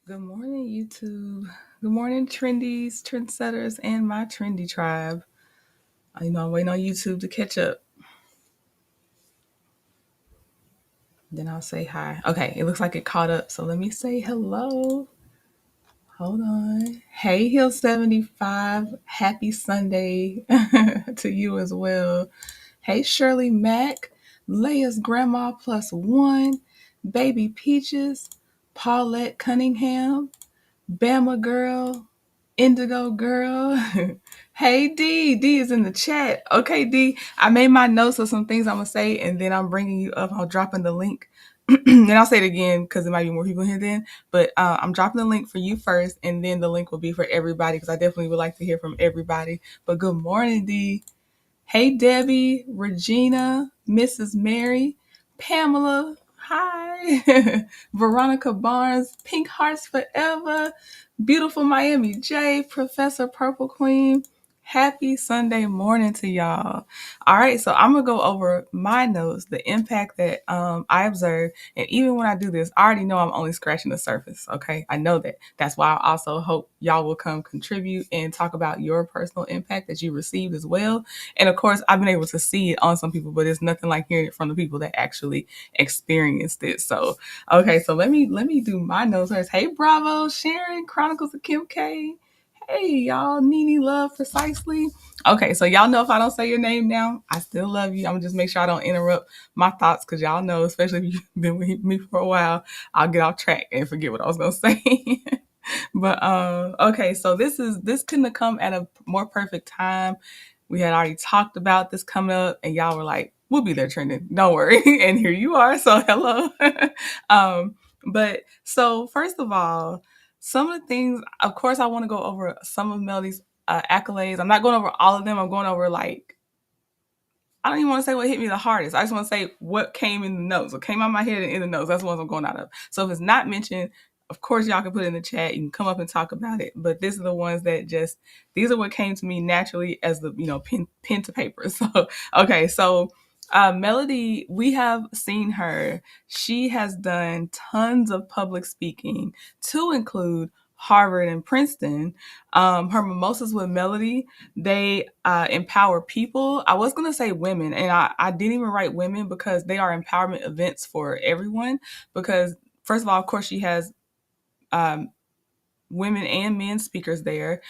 Good morning, YouTube. Good morning, trendies, trendsetters, and my trendy tribe. I'm waiting on YouTube to catch up. Then I'll say hi. Okay, it looks like it caught up. So let me say hello. Hold on. Hey, Hill 75. Happy Sunday to you as well. Hey, Shirley Mack. Leia's grandma plus one. Baby Peaches. Paulette Cunningham. Bama Girl. Indigo Girl. Hey D, D is in the chat. Okay, D, I made my notes of some things I'm gonna say, and then I'm bringing you up. I'm dropping the link, and I'll say it again because there might be more people here then. But I'm dropping the link for you first, and then the link will be for everybody because I definitely would like to hear from everybody. But good morning, D. Hey, Debbie, Regina, Mrs. Mary, Pamela, hi, Veronica Barnes, Pink Hearts Forever, beautiful Miami J, Professor Purple Queen. Happy Sunday morning to y'all. All right, so I'm gonna go over my notes, the impact that I observed, and even when I do this, I already know I'm only scratching the surface. Okay, I know that. That's why I also hope y'all will come contribute and talk about your personal impact that you received as well. And of course, I've been able to see it on some people, but it's nothing like hearing it from the people that actually experienced it. So, okay, so let me do my notes first. Hey, Bravo, Sharon, Chronicles of Kim K. Hey, y'all, Nene Love Precisely. Okay, so y'all know if I don't say your name now, I still love you. I'm gonna just make sure I don't interrupt my thoughts because y'all know, especially if you've been with me for a while, I'll get off track and forget what I was gonna say. But okay, so this couldn't have come at a more perfect time. We had already talked about this coming up, and y'all were like, "We'll be there trending. Don't worry." And here you are. So hello. But so first of all, some of the things, of course, I want to go over some of Melody's accolades. I'm not going over all of them. I'm going over like I don't even want to say what hit me the hardest. I just want to say what came in the notes, what came out of my head and in the notes. That's the ones I'm going out of. So if it's not mentioned, of course y'all can put it in the chat. You can come up and talk about it. But these are the ones that just these are what came to me naturally as the pen to paper. So okay, so Melody, we have seen her. She has done tons of public speaking to include Harvard and Princeton. Her Mimosas with Melody, they empower people. I was going to say women, and I didn't even write women because they are empowerment events for everyone. Because, first of all, of course, she has um, women and men speakers there.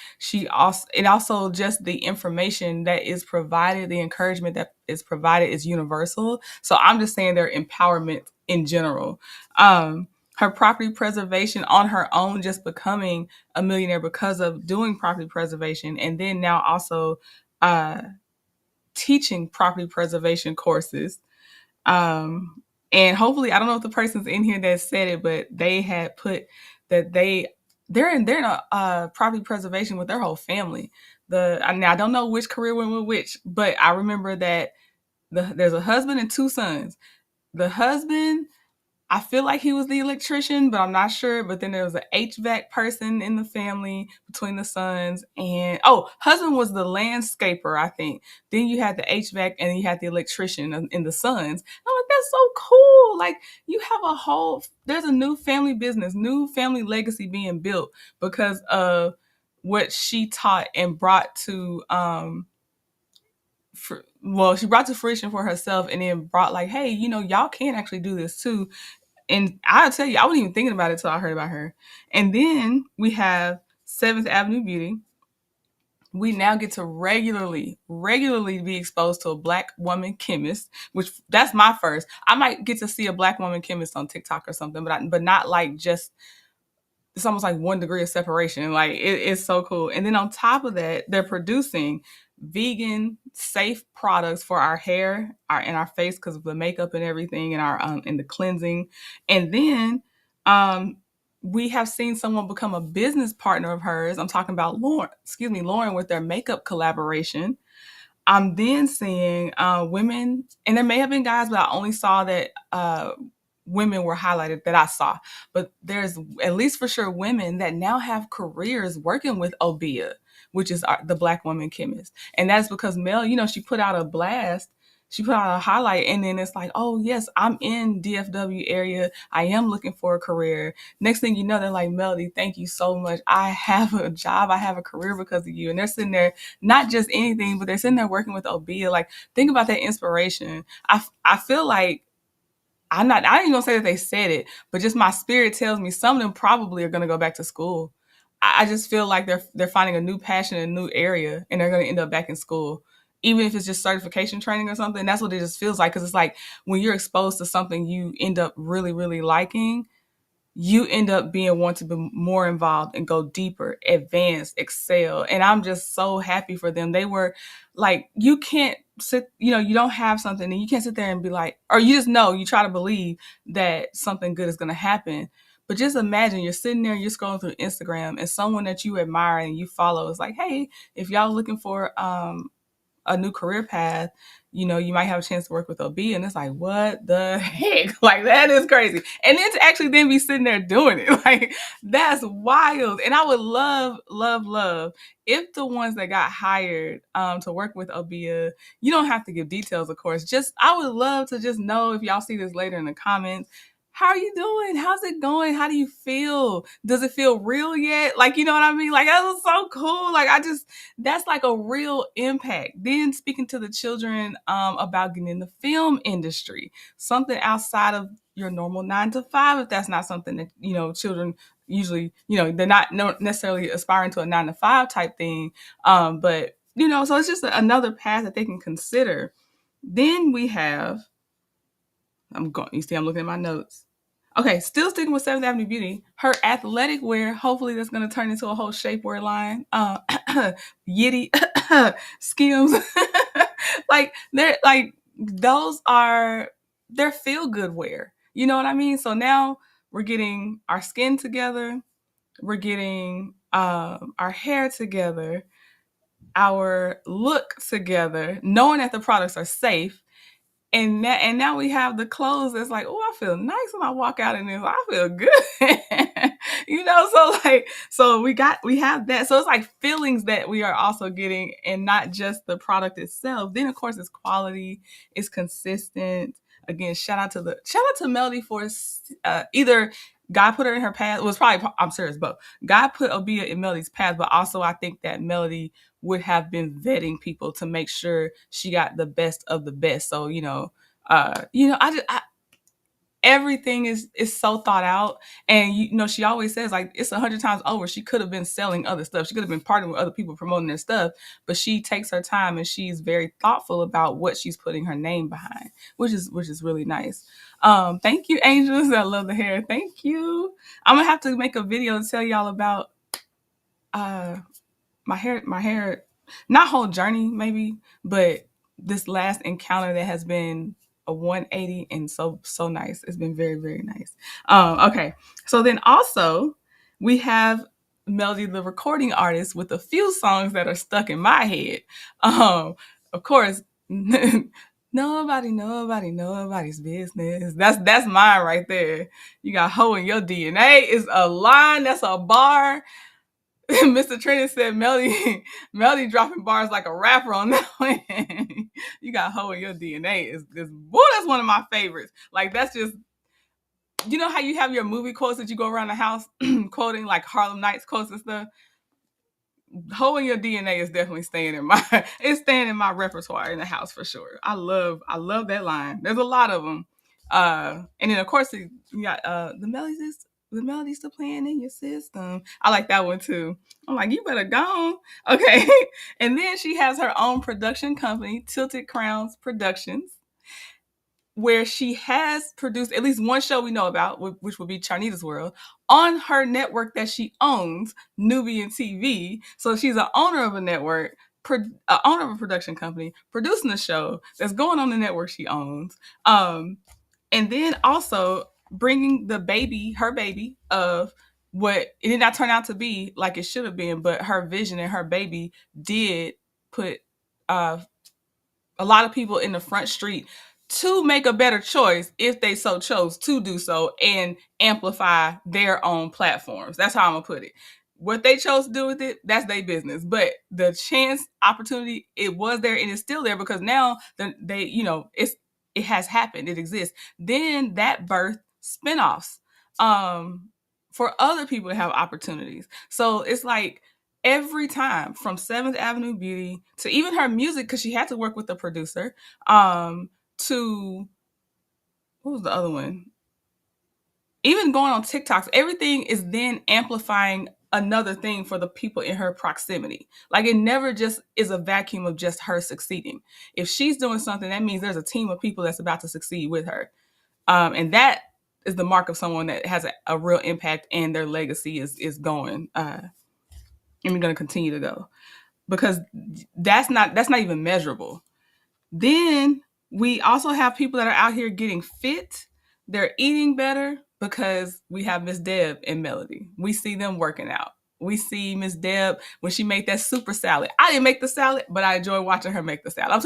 Also just the information that is provided, the encouragement that is provided is universal. So I'm just saying their empowerment in general. Her property preservation on her own, just becoming a millionaire because of doing property preservation, and then now also uh, teaching property preservation courses. And hopefully, I don't know if the person's in here that said it, but they had put that they're in a property preservation with their whole family. I don't know which career went with which, but I remember that there's a husband and two sons. The husband, I feel like he was the electrician, but I'm not sure. But then there was an HVAC person in the family between the sons. And husband was the landscaper, I think. Then you had the HVAC and then you had the electrician in the sons. I'm like, that's so cool. Like you have there's a new family business, new family legacy being built because of what she taught and brought to she brought to fruition for herself and then brought like, hey, y'all can actually do this too. And I'll tell you, I wasn't even thinking about it until I heard about her. And then we have Seventh Avenue Beauty. We now get to regularly be exposed to a Black woman chemist, which that's my first. I might get to see a Black woman chemist on TikTok or something, but not like just it's almost like 1 degree of separation. Like it's so cool. And then on top of that, they're producing vegan, safe products for our hair, and our face because of the makeup and everything, and our and the cleansing. And then we have seen someone become a business partner of hers. I'm talking about Lauren with their makeup collaboration. I'm then seeing women, and there may have been guys, but I only saw that women were highlighted that I saw. But there's at least for sure women that now have careers working with Obia, which is the Black woman chemist. And that's because Mel, she put out a blast. she put out a highlight, and then it's like, oh yes, I'm in DFW area. I am looking for a career. Next thing you know, they're like, Melody, thank you so much. I have a job. I have a career because of you. And they're sitting there, not just anything, but they're sitting there working with Obia. Like, think about that inspiration. I feel like I ain't gonna say that they said it, but just my spirit tells me some of them probably are gonna go back to school. I just feel like they're finding a new passion in a new area, and they're gonna end up back in school, even if it's just certification training or something. That's what it just feels like, because it's like when you're exposed to something you end up really really liking, you end up being want to be more involved and go deeper, advance, excel. And I'm just so happy for them. They were like, you can't sit, you don't have something and you can't sit there and be like, or you just know, you try to believe that something good is going to happen. But just imagine you're sitting there, you're scrolling through Instagram, and someone that you admire and you follow is like, hey, if y'all looking for a new career path, you might have a chance to work with OB. And it's like, what the heck? Like, that is crazy. And then to actually then be sitting there doing it, like, that's wild. And I would love, love, love if the ones that got hired to work with Obia, you don't have to give details, of course. Just, I would love to just know, if y'all see this later in the comments, how are you doing? How's it going? How do you feel? Does it feel real yet? Like, you know what I mean? Like, that was so cool. Like, that's like a real impact. Then speaking to the children about getting in the film industry, something outside of your normal 9 to 5, if that's not something that, children usually, they're not necessarily aspiring to a 9 to 5 type thing. But, so it's just another path that they can consider. Then we have, you see, I'm looking at my notes. Okay, still sticking with 7th Avenue Beauty. Her athletic wear, hopefully that's going to turn into a whole shapewear line. Yitty Skims. They're feel good wear. You know what I mean? So now we're getting our skin together. We're getting our hair together, our look together, knowing that the products are safe. And now we have the clothes that's like, oh, I feel nice when I walk out in this. I feel good. So we have that. So it's like feelings that we are also getting, and not just the product itself. Then of course it's quality, it's consistent. Again, shout out to Melody for either God put her in her path. It was probably, I'm serious, both. God put Obia in Melody's path, but also I think that Melody would have been vetting people to make sure she got the best of the best. So, everything is so thought out. And, she always says, like, it's 100 times over. She could have been selling other stuff. She could have been partnering with other people promoting their stuff, but she takes her time and she's very thoughtful about what she's putting her name behind, which is really nice. Thank you, Angels. I love the hair. Thank you. I'm gonna have to make a video to tell y'all about my hair, not whole journey maybe, but this last encounter that has been a 180 and so nice. It's been very, very nice. Okay. So then also we have Melody, the recording artist, with a few songs that are stuck in my head. Of course, nobody's business. That's mine right there. You got hoe in your DNA is a line. That's a bar. Mr. Trenton said Melody dropping bars like a rapper on that one. You got hoe in your DNA. That's one of my favorites. Like, that's just, you know how you have your movie quotes that you go around the house quoting, like Harlem Nights quotes and stuff? Hoe in your DNA is definitely staying in my repertoire in the house for sure. I love that line. There's a lot of them. And then of course you got the melodies still playing in your system. I like that one too. I'm like, you better go. Okay. And then she has her own production company, Tilted Crowns Productions, where she has produced at least one show we know about, which would be Charnita's World, on her network that she owns, Nubian TV. So she's an owner of a network, owner of a production company, producing a show that's going on the network she owns. And then also bringing her baby of what it did not turn out to be like it should have been, but her vision and her baby did put a lot of people in the front street to make a better choice if they so chose to do so and amplify their own platforms. That's how I'm gonna put it. What they chose to do with it, that's their business. But the chance, opportunity, it was there and it's still there because now they, it has happened. It exists. Then that birth spinoffs um, for other people to have opportunities. So it's like every time from Seventh Avenue Beauty to even her music, because she had to work with the producer, to what was the other one? Even going on TikToks, everything is then amplifying another thing for the people in her proximity. Like it never just is a vacuum of just her succeeding. If she's doing something, that means there's a team of people that's about to succeed with her. And that is the mark of someone that has a real impact and their legacy is going and going to continue to go because that's not even measurable. Then we also have people that are out here getting fit. They're eating better because we have Miss Deb and Melody. We see them working out. We see Miss Deb when she made that super salad. I didn't make the salad, but I enjoy watching her make the salad.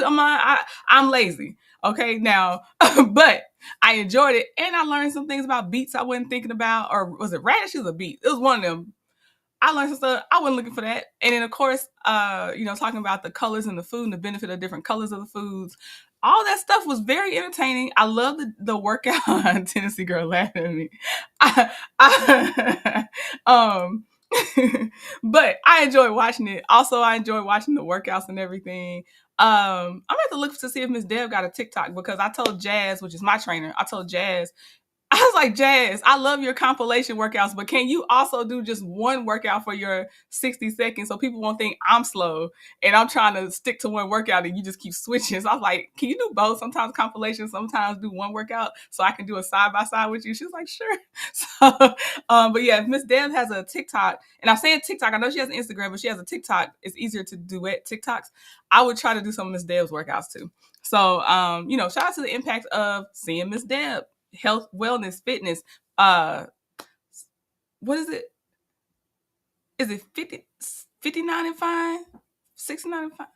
I'm lazy. Okay, now, but I enjoyed it. And I learned some things about beets I wasn't thinking about. Or was it radishes or beets? It was one of them. I learned some stuff. I wasn't looking for that. And then, of course, talking about the colors in the food and the benefit of different colors of the foods. All that stuff was very entertaining. I love the workout. Tennessee girl laughing at me. I, um, but I enjoy watching it. Also, I enjoy watching the workouts and everything. I'm gonna have to look to see if Miss Deb got a TikTok because I told Jazz, which is my trainer, I told Jazz I was like, Jazz, I love your compilation workouts, but can you also do just one workout for your 60 seconds so people won't think I'm slow and I'm trying to stick to one workout and you just keep switching? So I was like, can you do both? Sometimes compilation, sometimes do one workout so I can do a side by side with you. She was like, sure. So, but yeah, if Miss Deb has a TikTok, and I'm saying TikTok, I know she has an Instagram, but she has a TikTok. It's easier to duet TikToks. I would try to do some of Miss Deb's workouts too. So, shout out to the impact of seeing Miss Deb. Health, wellness, fitness. What is it? Is it 59 and fine? 69 and fine?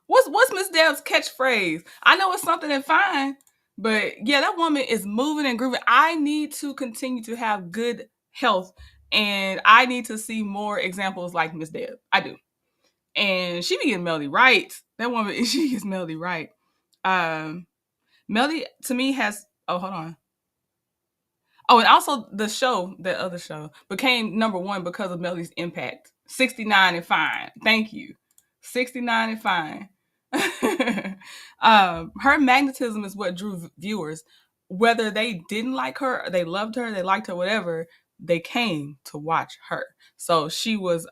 What's Miss Deb's catchphrase? I know it's something and fine, but yeah, that woman is moving and grooving. I need to continue to have good health, and I need to see more examples like Miss Deb. I do, and she be getting Melody right. That woman, she gets Melody right. Melody to me has. Oh, hold on. Oh, and also the show, that other show, became number one because of Melody's impact. 69 and fine. Thank you. 69 and fine. Her magnetism is what drew viewers. Whether they didn't like her, or they loved her, they liked her, whatever, they came to watch her. So she is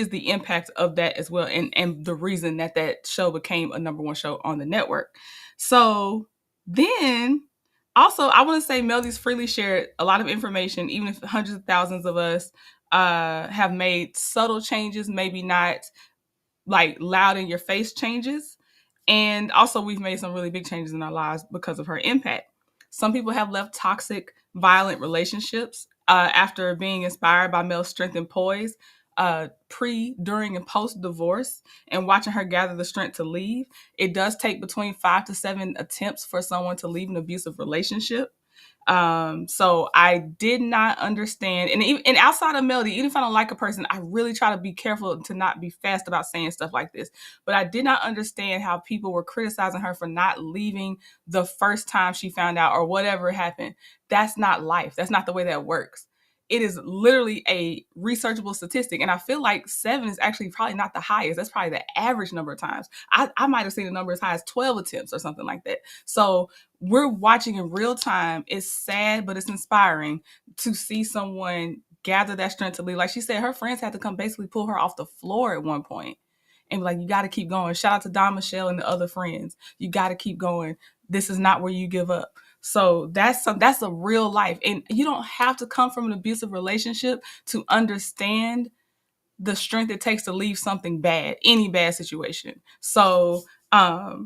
the impact of that as well, and the reason that show became a number one show on the network. So then also I want to say Melody's freely shared a lot of information, even if hundreds of thousands of us have made subtle changes, maybe not like loud in your face changes. And also we've made some really big changes in our lives because of her impact. Some people have left toxic, violent relationships after being inspired by Mel's strength and poise, pre, during, and post divorce, and watching her gather the strength to leave. It does take between 5 to 7 attempts for someone to leave an abusive relationship. So I did not understand, and outside of Melody, even if I don't like a person, I really try to be careful to not be fast about saying stuff like this. But I did not understand how people were criticizing her for not leaving the first time she found out or whatever happened. That's not life. That's not the way that works. It is literally a researchable statistic. And I feel like 7 is actually probably not the highest. That's probably the average number of times. I might have seen a number as high as 12 attempts or something like that. So we're watching in real time. It's sad, but it's inspiring to see someone gather that strength to leave. Like she said, her friends had to come basically pull her off the floor at one point and be like, you got to keep going. Shout out to Don Michelle and the other friends. You got to keep going. This is not where you give up. So that's a real life. And you don't have to come from an abusive relationship to understand the strength it takes to leave something bad, any bad situation. So I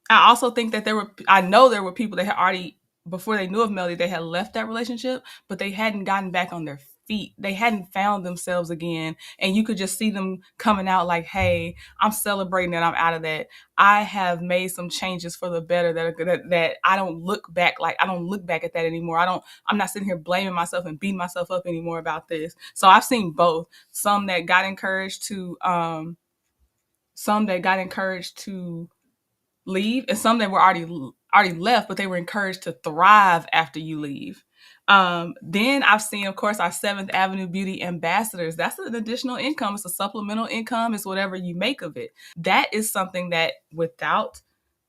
also think that I know there were people that had already, before they knew of Melody, they had left that relationship, but they hadn't gotten back on their feet. They hadn't found themselves again. And you could just see them coming out like, hey, I'm celebrating that I'm out of that. I have made some changes for the better that I don't look back like I don't look back at that anymore. I'm not sitting here blaming myself and beating myself up anymore about this. So I've seen both. Some that got encouraged to leave, and some that were already left, but they were encouraged to thrive after you leave. Then I've seen, of course, our Seventh Avenue Beauty ambassadors. That's an additional income. It's a supplemental income. It's whatever you make of it. That is something that without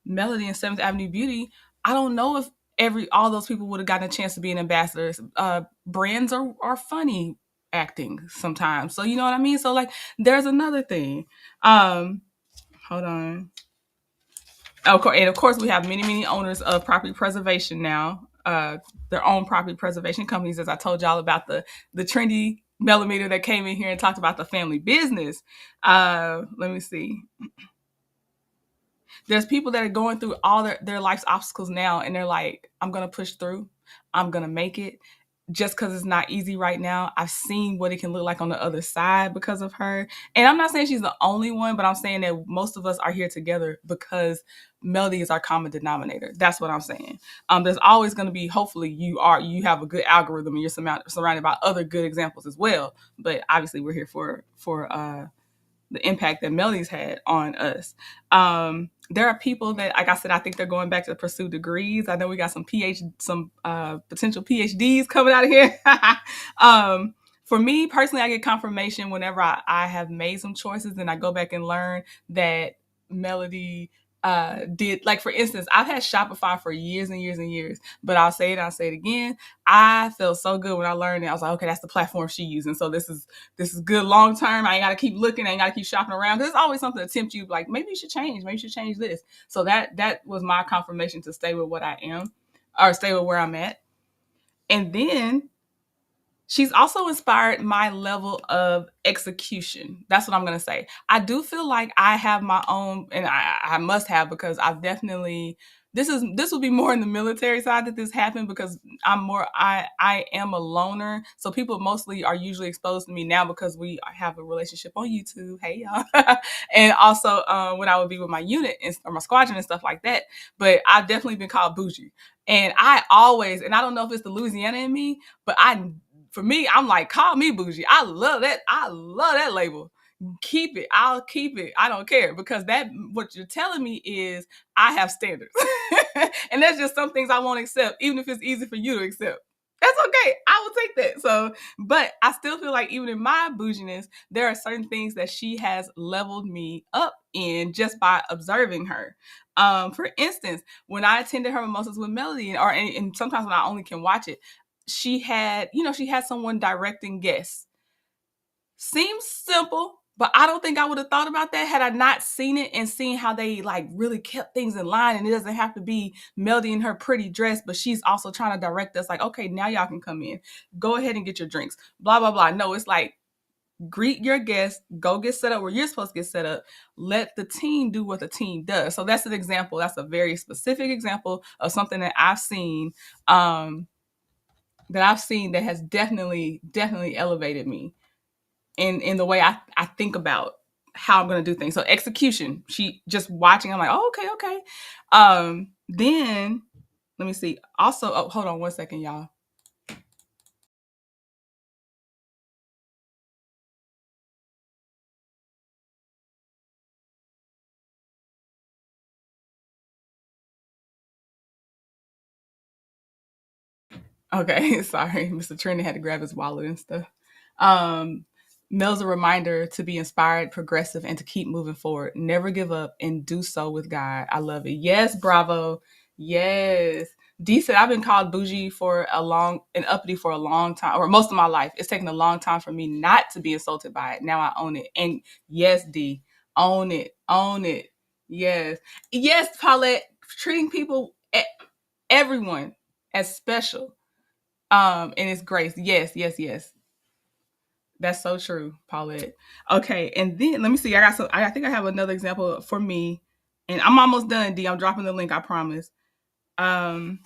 Melody and Seventh Avenue Beauty, I don't know if all those people would have gotten a chance to be an ambassador. Brands are funny acting sometimes, so you know what I mean. So like, there's another thing. Hold on. And of course, we have many owners of property preservation now, their own property preservation companies. As I told y'all about the trendy millimeter that came in here and talked about the family business. Let me see. There's people that are going through all their life's obstacles now, and they're like, I'm gonna push through. I'm gonna make it. Just because it's not easy right now, I've seen what it can look like on the other side because of her. And I'm not saying she's the only one, but I'm saying that most of us are here together because Melody is our common denominator. That's what I'm saying. There's always going to be, hopefully you have a good algorithm and you're surrounded by other good examples as well. But obviously we're here for the impact that Melody's had on us. There are people that, like I said, I think they're going back to pursue degrees. I know we got some potential PhDs coming out of here. For me personally, I get confirmation whenever I have made some choices and I go back and learn that Melody did. Like, for instance, I've had Shopify for years and years and years, but I'll say it again. I felt so good when I learned it. I was like, okay, that's the platform she's using. So this is good long term. I ain't got to keep looking. I ain't got to keep shopping around. There's always something to tempt you. Like, maybe you should change. Maybe you should change this. So that was my confirmation to stay with what I am, or stay with where I'm at. And then she's also inspired my level of execution. That's what I'm going to say. I do feel like I have my own, and I must have, because I've definitely, this will be more in the military side that this happened, because I am a loner. So people mostly are usually exposed to me now because we have a relationship on YouTube. Hey, y'all. And also when I would be with my unit or my squadron and stuff like that. But I've definitely been called bougie. And I don't know if it's the Louisiana in me, but for me, I'm like, call me bougie. I love that. I love that label. Keep it. I'll keep it. I don't care, because what you're telling me is I have standards. And that's just some things I won't accept, even if it's easy for you to accept. That's okay. I will take that. So, but I still feel like even in my bouginess, there are certain things that she has leveled me up in just by observing her. For instance, when I attended her mimosas with Melody, and sometimes when I only can watch it, she had someone directing guests. Seems simple, but I don't think I would have thought about that had I not seen it and seen how they like really kept things in line. And it doesn't have to be Melody in her pretty dress, but she's also trying to direct us like, okay, now y'all can come in. Go ahead and get your drinks. Blah, blah, blah. No, it's like, greet your guests, go get set up where you're supposed to get set up. Let the team do what the team does. So that's an example. That's a very specific example of something that I've seen that has definitely elevated me in the way I think about how I'm going to do things. So execution, she just watching, I'm like, oh, okay. Then let me see. Also, hold on one second, y'all. Okay, sorry. Mr. Trinity had to grab his wallet and stuff. Mel's a reminder to be inspired, progressive, and to keep moving forward. Never give up and do so with God. I love it. Yes, bravo. Yes. D said, I've been called bougie and uppity for a long time, or most of my life. It's taken a long time for me not to be insulted by it. Now I own it. And yes, D, own it. Own it. Yes. Yes, Paulette, treating everyone as special. And it's grace. Yes. That's so true, Paulette. Okay, and then let me see. I think I have another example for me, and I'm almost done. D, I'm dropping the link. I promise. Um.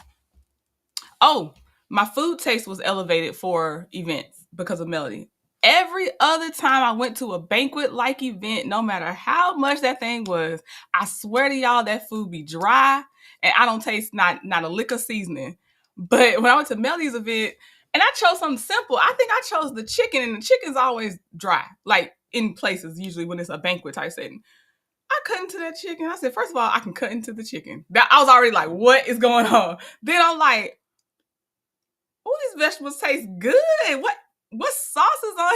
Oh, my food taste was elevated for events. because of Melody. Every other time I went to a banquet like event, no matter how much that thing was, I swear to y'all that food be dry and I don't taste not a lick of seasoning. But when I went to Melody's event and I chose something simple, I think I chose the chicken, and the chicken's always dry, like in places usually when it's a banquet type setting. I cut into that chicken. I said, first of all, I can cut into the chicken. That I was already like, what is going on? Then I'm like, oh, these vegetables taste good. What sauce is on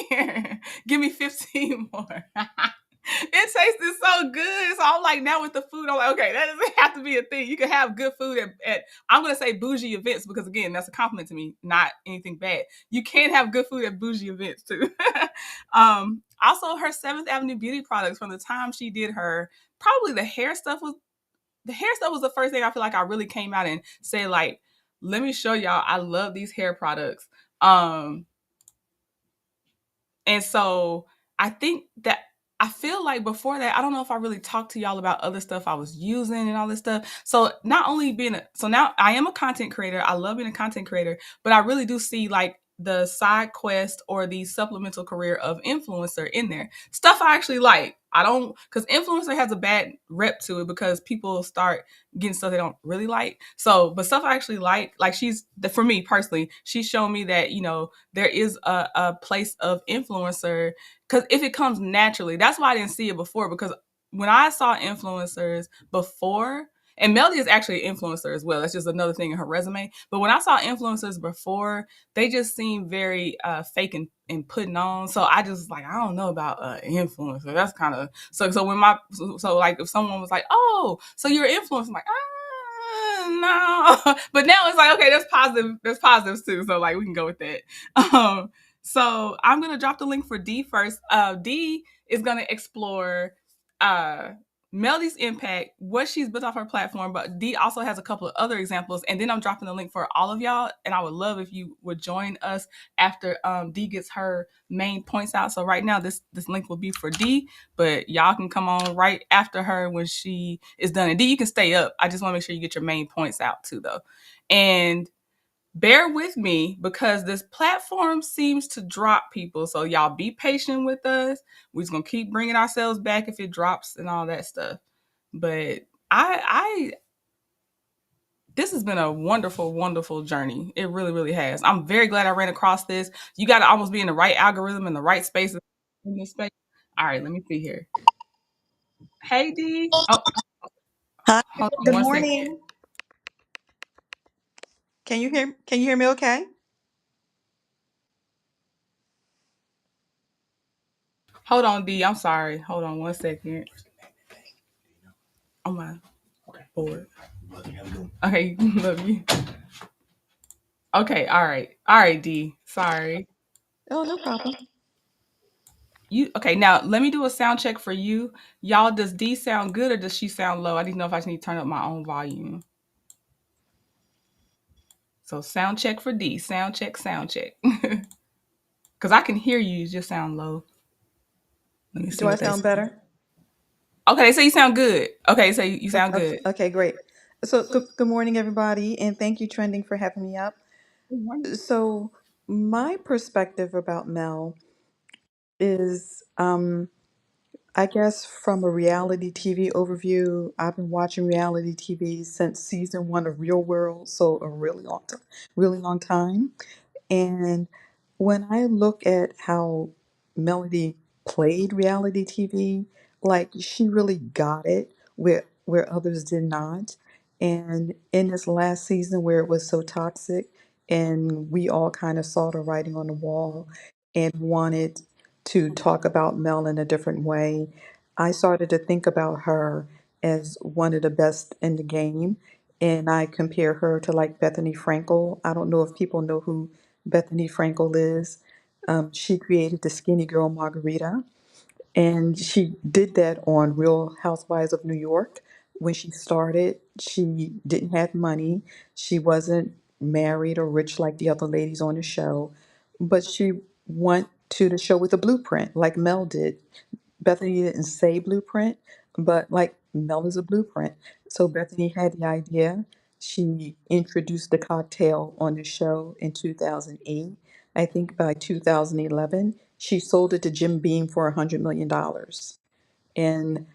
here? Give me 15 more. It tasted so good. So I'm like, now with the food, I'm like, okay, that doesn't have to be a thing. You can have good food at I'm gonna say bougie events because again, that's a compliment to me, not anything bad. You can have good food at bougie events too. Also her Seventh Avenue beauty products from the time she did her probably the hair stuff was the first thing I feel like I really came out and said like, let me show y'all I love these hair products. Um and so I think that I feel like before that, I don't know if I really talked to y'all about other stuff I was using and all this stuff. So not only so now I am a content creator. I love being a content creator, but I really do see like the side quest or the supplemental career of influencer in there. Stuff I actually like. I don't, because influencer has a bad rep to it because people start getting stuff they don't really like. So, but stuff I actually like for me personally, she's shown me that, there is a place of influencer because if it comes naturally, that's why I didn't see it before. Because when I saw influencers before, and Melody is actually an influencer as well. That's just another thing in her resume. But when I saw influencers before, they just seemed very fake and putting on. So I just like, I don't know about influencer. That's kind of so when so like if someone was like, oh, so you're an influencer, I'm like, no. But now it's like, okay, there's positives too. So like we can go with that. So I'm gonna drop the link for D first. D is gonna explore uh Melody's impact, what she's built off her platform, but D also has a couple of other examples. And then I'm dropping the link for all of y'all. And I would love if you would join us after D gets her main points out. So right now this link will be for D, but y'all can come on right after her when she is done. And D, you can stay up. I just want to make sure you get your main points out too though. And bear with me because this platform seems to drop people. So y'all be patient with us. We're just gonna keep bringing ourselves back if it drops and all that stuff. But I this has been a wonderful, wonderful journey. It really, really has. I'm very glad I ran across this. You got to almost be in the right algorithm in the right space in this space. All right, let me see here. Hey D. Oh, Hi, hold on good one second. morning. Can you hear me okay? Hold on, D. I'm sorry. Hold on one second. Oh my board. Okay, love you. Okay, all right. All right, D. Sorry. Oh, no problem. You okay, now let me do a sound check for you. Y'all, does D sound good or does she sound low? I need to know if I just need to turn up my own volume. So sound check for D. Sound check, sound check. Cause I can hear you, you just sound low. Let me see Do I what they sound say. better? Okay, so you sound good. Okay, so you sound Okay, good. okay, great. So, good morning, everybody, and thank you, Trending, for having me up. Good morning. So, my perspective about Mel is, I guess, from a reality TV overview. I've been watching reality TV since season one of Real World, so a really long time. And when I look at how Melody played reality TV, like she really got it where others did not. And in this last season where it was so toxic and we all kind of saw the writing on the wall and wanted to talk about Mel in a different way, I started to think about her as one of the best in the game. And I compare her to like Bethany Frankel. I don't know if people know who Bethany Frankel is. She created the Skinny Girl Margarita, and she did that on Real Housewives of New York. When she started, she didn't have money. She wasn't married or rich like the other ladies on the show, but she went to the show with a blueprint, like Mel did. Bethany didn't say blueprint, but like Mel is a blueprint. So Bethany had the idea. She introduced the cocktail on the show in 2008. I think by 2011, she sold it to Jim Beam for $100 million. And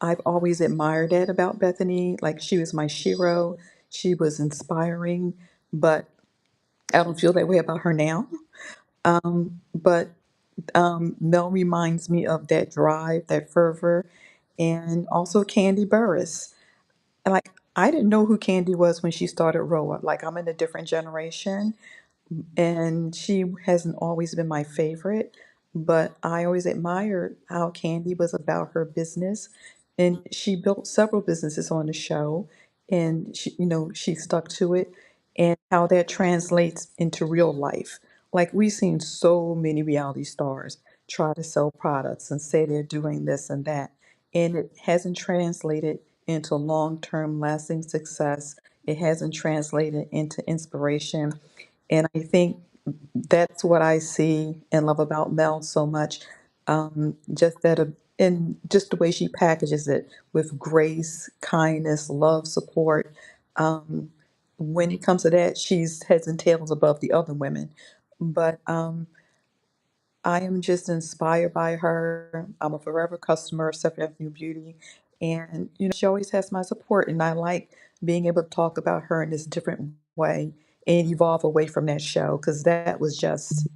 I've always admired that about Bethany. Like, she was my shero. She was inspiring, but I don't feel that way about her now. But Mel reminds me of that drive, that fervor, and also Candy Burris. And like, I didn't know who Candy was when she started Roa. Like, I'm in a different generation, and she hasn't always been my favorite, but I always admired how Candy was about her business, and she built several businesses on the show, and she stuck to it, and how that translates into real life. Like, we've seen so many reality stars try to sell products and say they're doing this and that, and it hasn't translated into long-term lasting success. It hasn't translated into inspiration, and I think that's what I see and love about Mel so much. Just that, and just the way she packages it with grace, kindness, love, support. Um, when it comes to that, she's heads and tails above the other women. But I am just inspired by her. I'm a forever customer of Seventh Avenue Beauty. And, she always has my support. And I like being able to talk about her in this different way and evolve away from that show, because that was just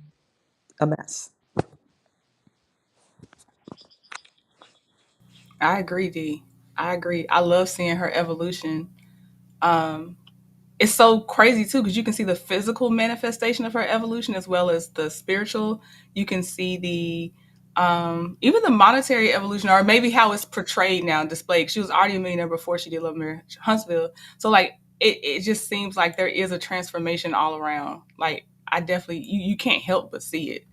a mess. I agree, D. I agree. I love seeing her evolution. Um, it's so crazy too because you can see the physical manifestation of her evolution as well as the spiritual. You can see the even the monetary evolution, or maybe how it's portrayed now, displayed. She was already a millionaire before she did Love Mary Huntsville, so like it just seems like there is a transformation all around. Like I definitely you can't help but see it.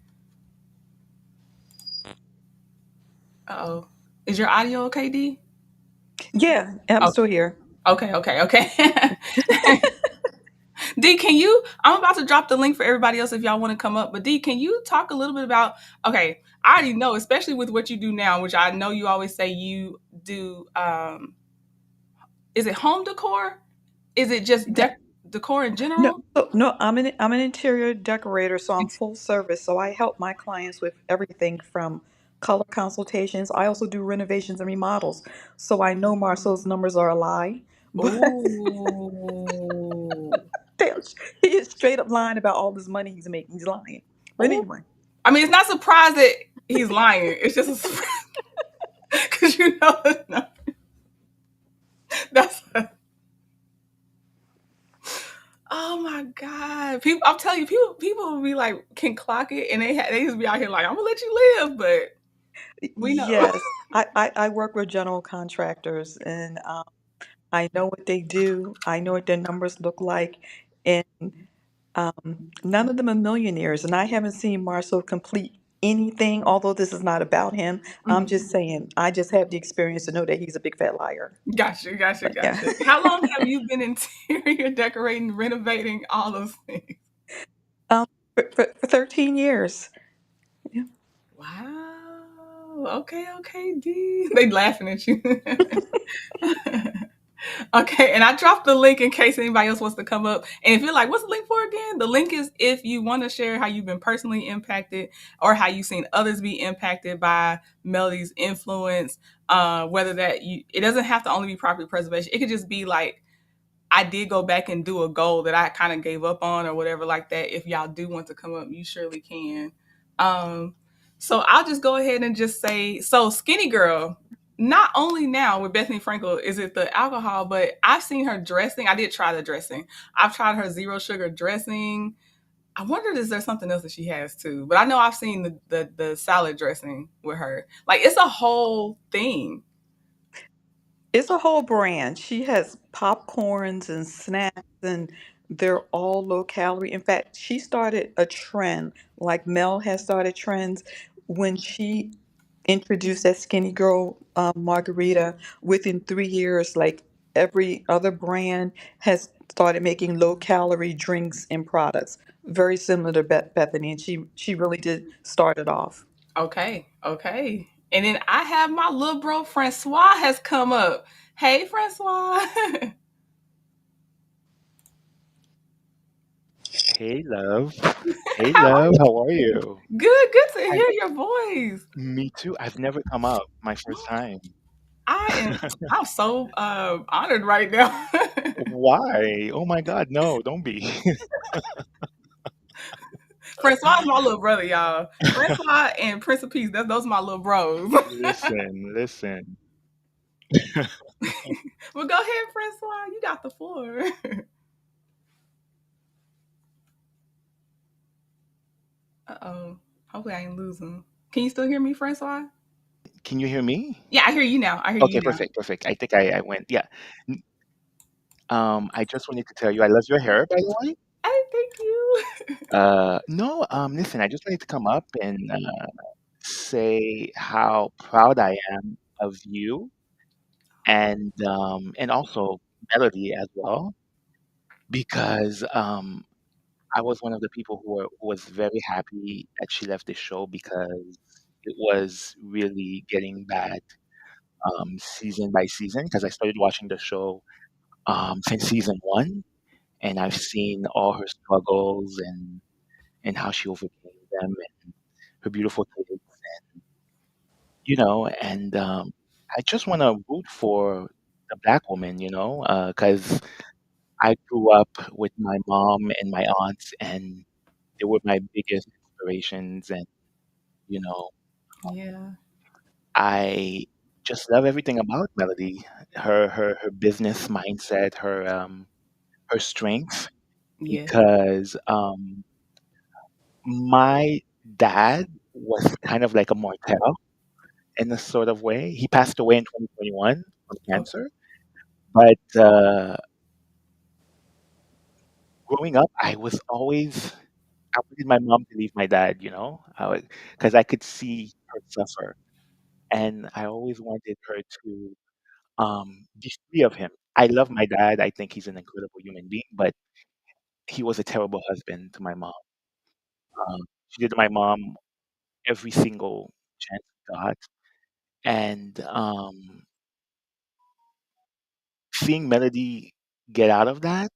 Oh, is your audio okay, D? Yeah, I'm Okay, still here. okay. D, can you? I'm about to drop the link for everybody else if y'all want to come up. But D, can you talk a little bit about? Okay, I already know, especially with what you do now, which I know you always say you do. Is it home decor? Is it just decor in No, general? no, I'm an interior decorator, so I'm full service. So I help my clients with everything from color consultations. I also do renovations and remodels. So I know Marcel's numbers are a lie, but Oh, he is straight up lying about all this money he's making. He's lying. But oh. anyway, I mean, it's not surprised that he's lying. It's just a surprise because you know that's. Oh my god! People, I'm telling you, people will be like, can clock it, and they just be out here like, I'm gonna let you live, but we know. yes, I work with general contractors, and I know what they do. I know what their numbers look like, and none of them are millionaires. And I haven't seen Marcel complete anything. Although this is not about him, I'm Mhm. just saying. I just have the experience to know that he's a big fat liar. Gotcha, gotcha, But yeah, gotcha. How long have you been interior decorating, renovating, all those things? um, for 13 years. Yeah. Wow. Okay, okay, D. They laughing at you. Okay, and I dropped the link in case anybody else wants to come up. And if you're like, what's the link for again? The link is if you want to share how you've been personally impacted or how you've seen others be impacted by Melody's influence. Whether that it doesn't have to only be property preservation. It could just be like I did go back and do a goal that I kind of gave up on or whatever like that. If y'all do want to come up, you surely can. Um, so I'll just go ahead and just say, so Skinny Girl, not only now with Bethany Frankel is it the alcohol, but I've seen her dressing. I did try the dressing. I've tried her zero sugar dressing. I wondered is there something else that she has too, but I know I've seen the salad dressing with her. Like it's a whole thing. It's a whole brand. She has popcorns and snacks, and they're all low calorie. In fact, she started a trend, like Mel has started trends when she introduced that skinny girl margarita. Within 3 years, like every other brand has started making low calorie drinks and products, very similar to Bethany, and she really did start it off. Okay, okay. And then I have my little bro Francois has come up. Hey, Francois. Hey, love. Hey, How are love. you? How are you? Good, good to I, hear your voice. me too. I've never come up. My first time. I'm so honored right now. Why? Oh my God, no, don't be. Francois is my little brother, y'all. Francois and Prince of Peace, those are my little bros. Listen, listen. Well, go ahead, Francois. You got the floor. Uh oh. Hopefully, I ain't losing. Can you still hear me, Francois? Can you hear me? Yeah, I hear you now. I hear you Okay, now. perfect, perfect. I think I went. Yeah. N- I just wanted to tell you I love your hair, by the way. Hey, thank you. No, listen, I just wanted to come up and say how proud I am of you and also Melody as well because I was one of the people who was very happy that she left the show because it was really getting bad season by season. Because I started watching the show since season one, and I've seen all her struggles and how she overcame them and her beautiful kids, and I just want to root for the black woman, because I grew up with my mom and my aunts, and they were my biggest inspirations. And you know, Yeah, I just love everything about Melody, her business mindset, her strength. yeah. Because my dad was kind of like a mortel in a sort of way. He passed away in 2021 from Okay. cancer, but growing up, I was always I wanted my mom to leave my dad, because I could see her suffer, and I always wanted her to be free of him. I love my dad. I think he's an incredible human being, but he was a terrible husband to my mom. She did my mom every single chance he got, and seeing Melody get out of that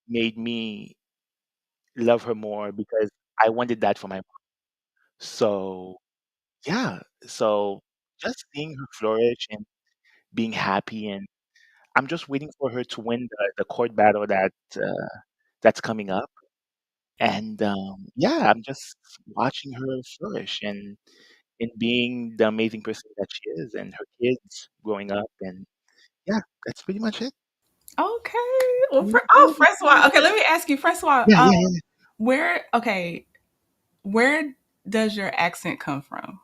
made me love her more because I wanted that for my mom. So yeah, so just seeing her flourish and being happy, and I'm just waiting for her to win the court battle that's coming up. And yeah, I'm just watching her flourish and being the amazing person that she is, and her kids growing up, and yeah, that's pretty much it. Okay. Well, You oh, did Francois. Okay, let me ask you, Francois. Yeah, yeah, yeah. Where? Okay, where does your accent come from?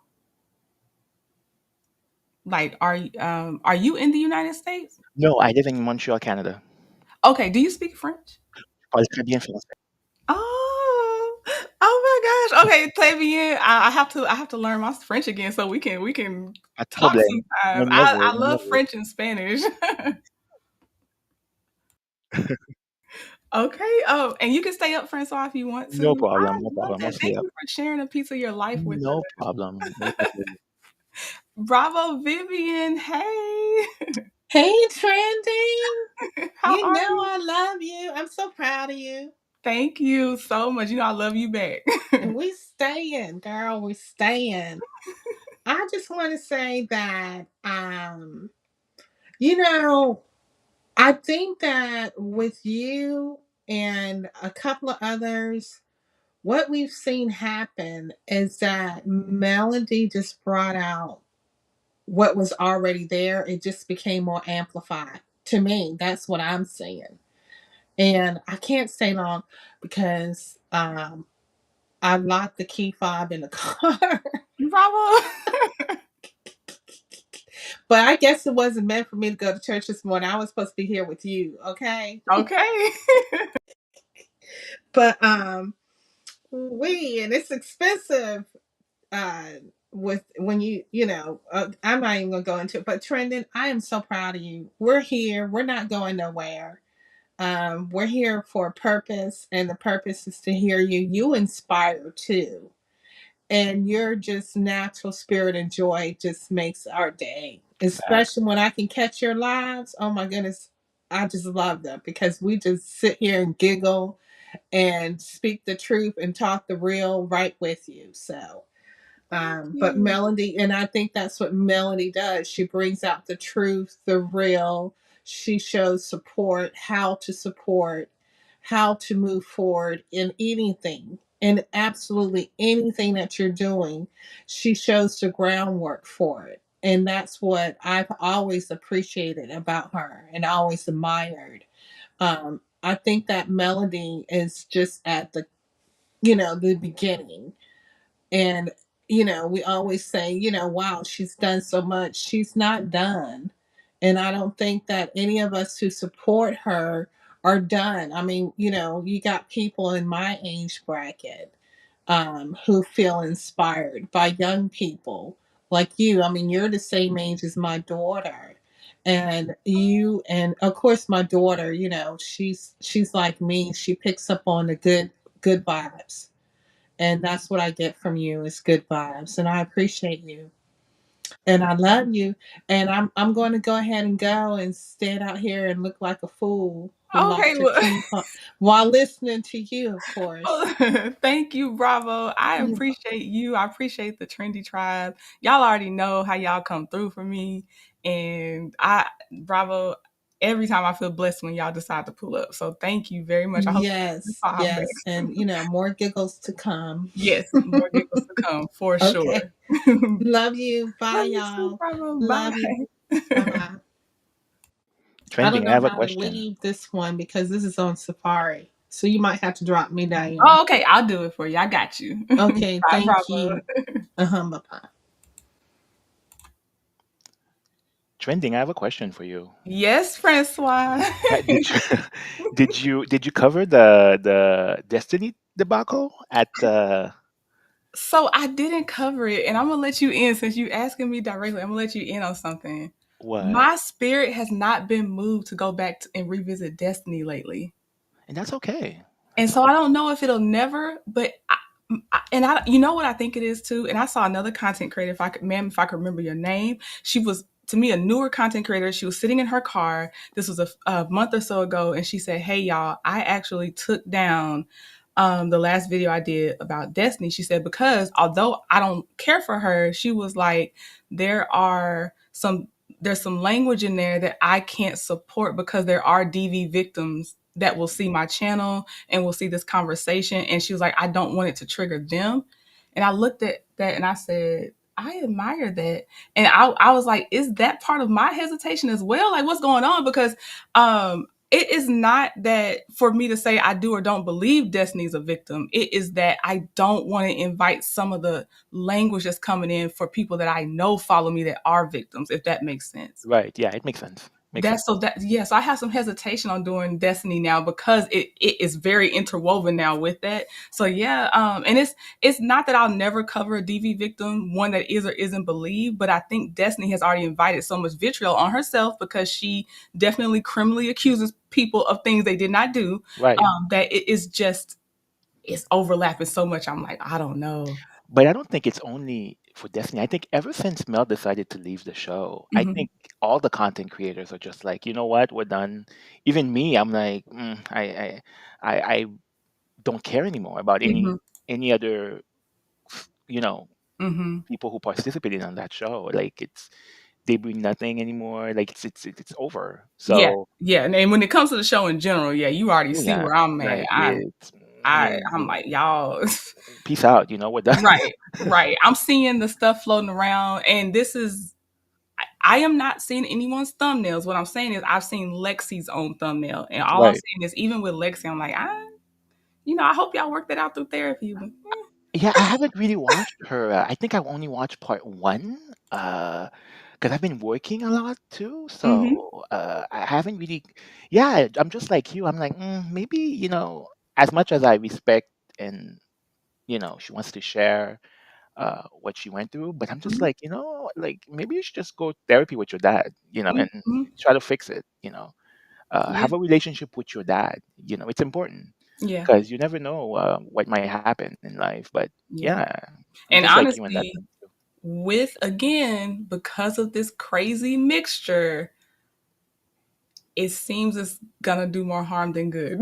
Like, are you in the United States? No, I live in Montreal, Canada. Okay. Do you speak French? Parle très bien français. Oh, oh my gosh. Okay, play me in. I have to learn my French again so we can Pas de talk problème. sometime. Whenever, I love whenever. French and Spanish. Okay. Oh, and you can stay up, Francois, if you want to. No I problem, no love problem. I'll that. stay Thank up. you for sharing a piece of your life with No us. problem. Most definitely. Bravo, Vivian. Hey, Hey, Trending. how You are know you? I love you. I'm so proud of you. Thank you so much. You know I love you back. And we staying, girl. We staying. I just want to say that, you know, I think that with you and a couple of others, what we've seen happen is that Melody just brought out what was already there. It just became more amplified. To me, that's what I'm seeing. And I can't stay long because I locked the key fob in the car. Bravo. But I guess it wasn't meant for me to go to church this morning. I was supposed to be here with you, okay? Okay. But and it's expensive uh with when I'm not even gonna go into it. But Trendon, I am so proud of you. We're here. We're not going nowhere. We're here for a purpose, and the purpose is to hear you. You inspire too, and your just natural spirit and joy just makes our day. Facts. Especially when I can catch your lives. Oh my goodness, I just love them because we just sit here and giggle and speak the truth and talk the real right with you. So Thank but you. Melody, and I think that's what Melody does. She brings out the truth, the real. She shows support, how to move forward in anything, in absolutely anything that you're doing. She shows the groundwork for it. And that's what I've always appreciated about her and always admired. I think that Melody is just at the beginning, and, we always say, wow, she's done so much. She's not done. And I don't think that any of us who support her are done. I mean, you got people in my age bracket who feel inspired by young people like you. I mean, you're the same age as my daughter. And and of course my daughter, she's like me. She picks up on the good vibes, and that's what I get from you is good vibes. And I appreciate you. And I love you. And I'm going to go ahead and go and stand out here and look like a fool who Okay, lost her well, teeth while listening to you, of course. thank you, Bravo. I You, appreciate you. I appreciate the Trendy Tribe. Y'all already know how y'all come through for me. And Bravo, every time I feel blessed when y'all decide to pull up. So thank you very much. I hope you yes, five back. yes. And, more giggles to come. Yes, more giggles to come for Okay. sure. Love you. Bye, Love you too, y'all. Bravo. Love you. Bye Bye. bye. I don't Trending, I know have a how to question. leave this one because this is on Safari. So you might have to drop me down. Oh, okay. I'll do it for you. I got you. Okay, Bye, thank Bravo. you. Bye bye. Trending, I have a question for you. Yes, Francois. Did you did you cover the Destiny debacle at the So I didn't cover it, and I'm gonna let you in since you asking me directly. I'm gonna let you in on something. what? My spirit has not been moved to go back and revisit Destiny lately. And that's okay. And That's so I okay. don't know if it'll never, but you know what I think it is too. And I saw another content creator. If I could remember your name, she was to me a newer content creator. She was sitting in her car. This was a month or so ago, and she said, "Hey y'all, I actually took down." The last video I did about Destiny, she said, because although I don't care for her, she was like, there are some there's some language in there that I can't support because there are DV victims that will see my channel and will see this conversation. And she was like, I don't want it to trigger them. And I looked at that and I said, I admire that. And I was like, is that part of my hesitation as well? Like, what's going on? Because it is not that for me to say I do or don't believe Destiny's a victim. It is that I don't want to invite some of the language that's coming in for people that I know follow me that are victims, if that makes sense. Right. Yeah, it makes sense. Makes sense. That's so that yes, I have some hesitation on doing Destiny now because it is very interwoven now with that. So yeah, and it's not that I'll never cover a DV victim, one that is or isn't believed, but I think Destiny has already invited so much vitriol on herself because she definitely criminally accuses people of things they did not do. Right. That it is just it's overlapping so much. I'm like, I don't know. But I don't think it's only for Destiny. I think ever since Mel decided to leave the show, I Hmm. think all the content creators are just like, you know what, we're done. Even me, I'm like, I don't care anymore about Hmm. any other, you know, Hmm. people who participated on that show. Like they bring nothing anymore. Like it's over. Yeah, So yeah. And when it comes to the show in general, yeah, you already see yeah, where I'm at. like it's. I mean, I'm like, y'all. peace out. You know, we're done. Right, right. I'm seeing the stuff floating around, and this is. I am not seeing anyone's thumbnails. What I'm saying is, I've seen Lexi's own thumbnail, and all I'm Right. saying is, even with Lexi, I'm like, I hope y'all work that out through therapy. But, Yeah, I haven't really watched her. I think I've only watched part one. Because I've been working a lot too, mm-hmm, so I haven't really. Yeah, I'm just like you. I'm like, maybe as much as I respect and she wants to share what she went through, but I'm just mm-hmm, like, like maybe you should just go therapy with your dad, and mm-hmm, try to fix it. yeah, Have a relationship with your dad. It's important yeah, because you never know what might happen in life. But yeah. yeah, I'm And just like you in that honestly, sense too. with again because of this crazy mixture, it seems it's gonna do more harm than good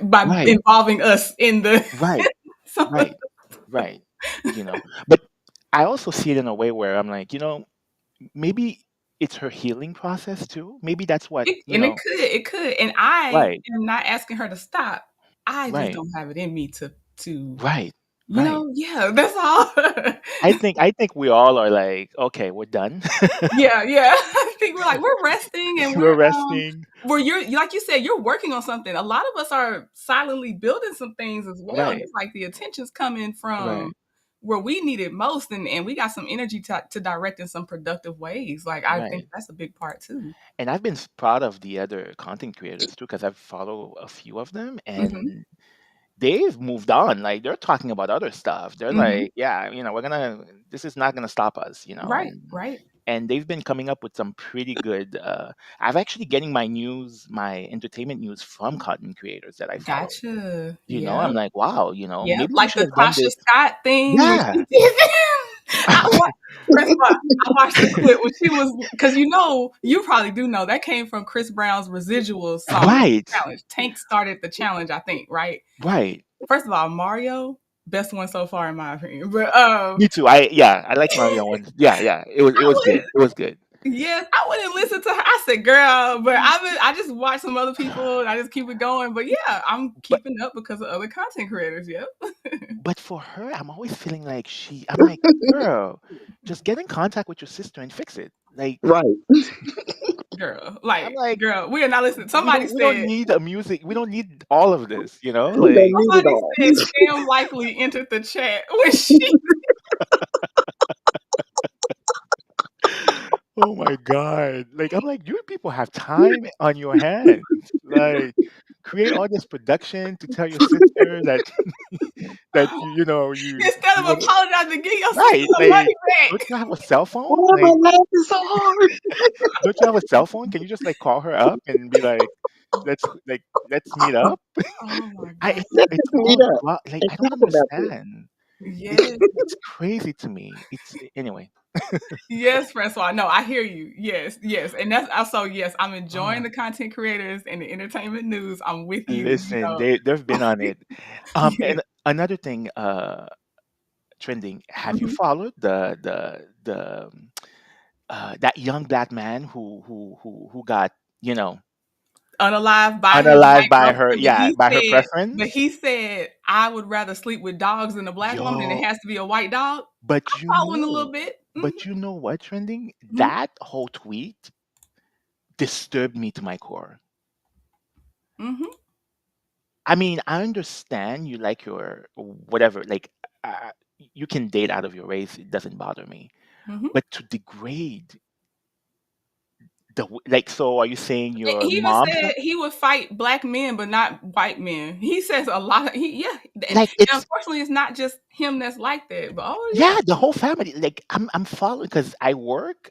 by Right, involving us in the right, some of right, right. You know, but I also see it in a way where I'm like, maybe it's her healing process too. Maybe that's what, and it could, and I right, am not asking her to stop. I just right, don't have it in me to right, right. yeah, that's all. I think we all are like, okay, we're done. Yeah, yeah. I think we're resting and We're um resting. where you're like you said, you're working on something. A lot of us are silently building some things as well. Right, Just like the attention's coming from right, where we need it most, and we got some energy to direct in some productive ways. Like I think right. that's a big part too. And I've been proud of the other content creators too, because I've followed a few of them, Mhm. and they've moved on. Like they're talking about other stuff. They're Mhm. like, yeah, this is not gonna stop us, Right, and right. they've been coming up with some pretty good. I've actually getting my news, my entertainment news from content creators that I follow. Gotcha. I'm Yeah. like, wow, Yeah, maybe we like should the have done Tasha this. Scott thing when Yeah, she did I wa first of all, I watched the clip when she was because you probably do know that came from Chris Brown's residual song right, challenge. Tank started the challenge, I think, right? right. First of all, Mario, best one so far in my opinion. But Me too. I like Mario one. Yeah, yeah. It I was good. wouldn't It was good. yes, I wouldn't listen to her. I said, girl, but I just watch some other people and I just keep it going. But yeah, I'm But keeping up because of other content creators. Yep. for her, I'm always feeling like I'm like, girl, just get in contact with your sister and fix it. Like Right. I'm like, Girl, we are not listening. we don't need a music. We don't need all of this. We don't Like need it Somebody all. said scam likely entered the chat when she oh my god. Like I'm like, you people have time on your hands. Like create all this production to tell your sister that that instead you of want apologizing, give your sister right. the Like money back. don't you have a cell phone? Why am I Like laughing so hard? don't you have a cell phone? Can you just like call her up and be like, let's meet up? Oh my I god. it's Let's meet all up like and I don't talk about this. understand. It's Yes. it's crazy to me. It's anyway. Yes, Francois. No, I hear you. Yes, yes. And that's also, yes, I'm enjoying Uh, the content creators and the entertainment news. I'm with you, listen, they've been on it. Yeah. And another thing, trending. Have you Mhm. followed that young black man who got you know Unalive by her unalive white by her girlfriend, but yeah by her preference? he said, I would rather sleep with dogs than a black woman, and it Yo, has to be a white dog. but I'm following a little bit. you know what, trending? Mhm, That whole tweet disturbed me to my core. mhm, I mean, I understand you like your whatever, like uh, you can date out of your race, it doesn't bother me. mhm. But to degrade like, so are you saying He your even mom's said not he would fight black men, but not white men. He says a lot of yeah, and like it's unfortunately, it's not just him that's like that. But oh yeah, yeah, the whole family. Like I'm following because I work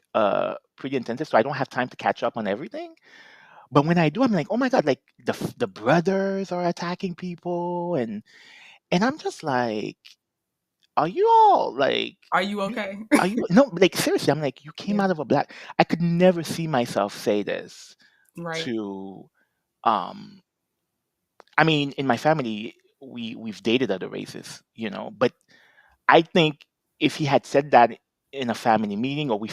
pretty intensive, so I don't have time to catch up on everything. But when I do, I'm like, oh my god, like the brothers are attacking people, and I'm just like, are you all like are you you okay? are you no like seriously? I'm like, you came Yeah, out of a black. I could never see myself say this right. to um. I mean, in my family, we've dated other races, but I think if he had said that in a family meeting or we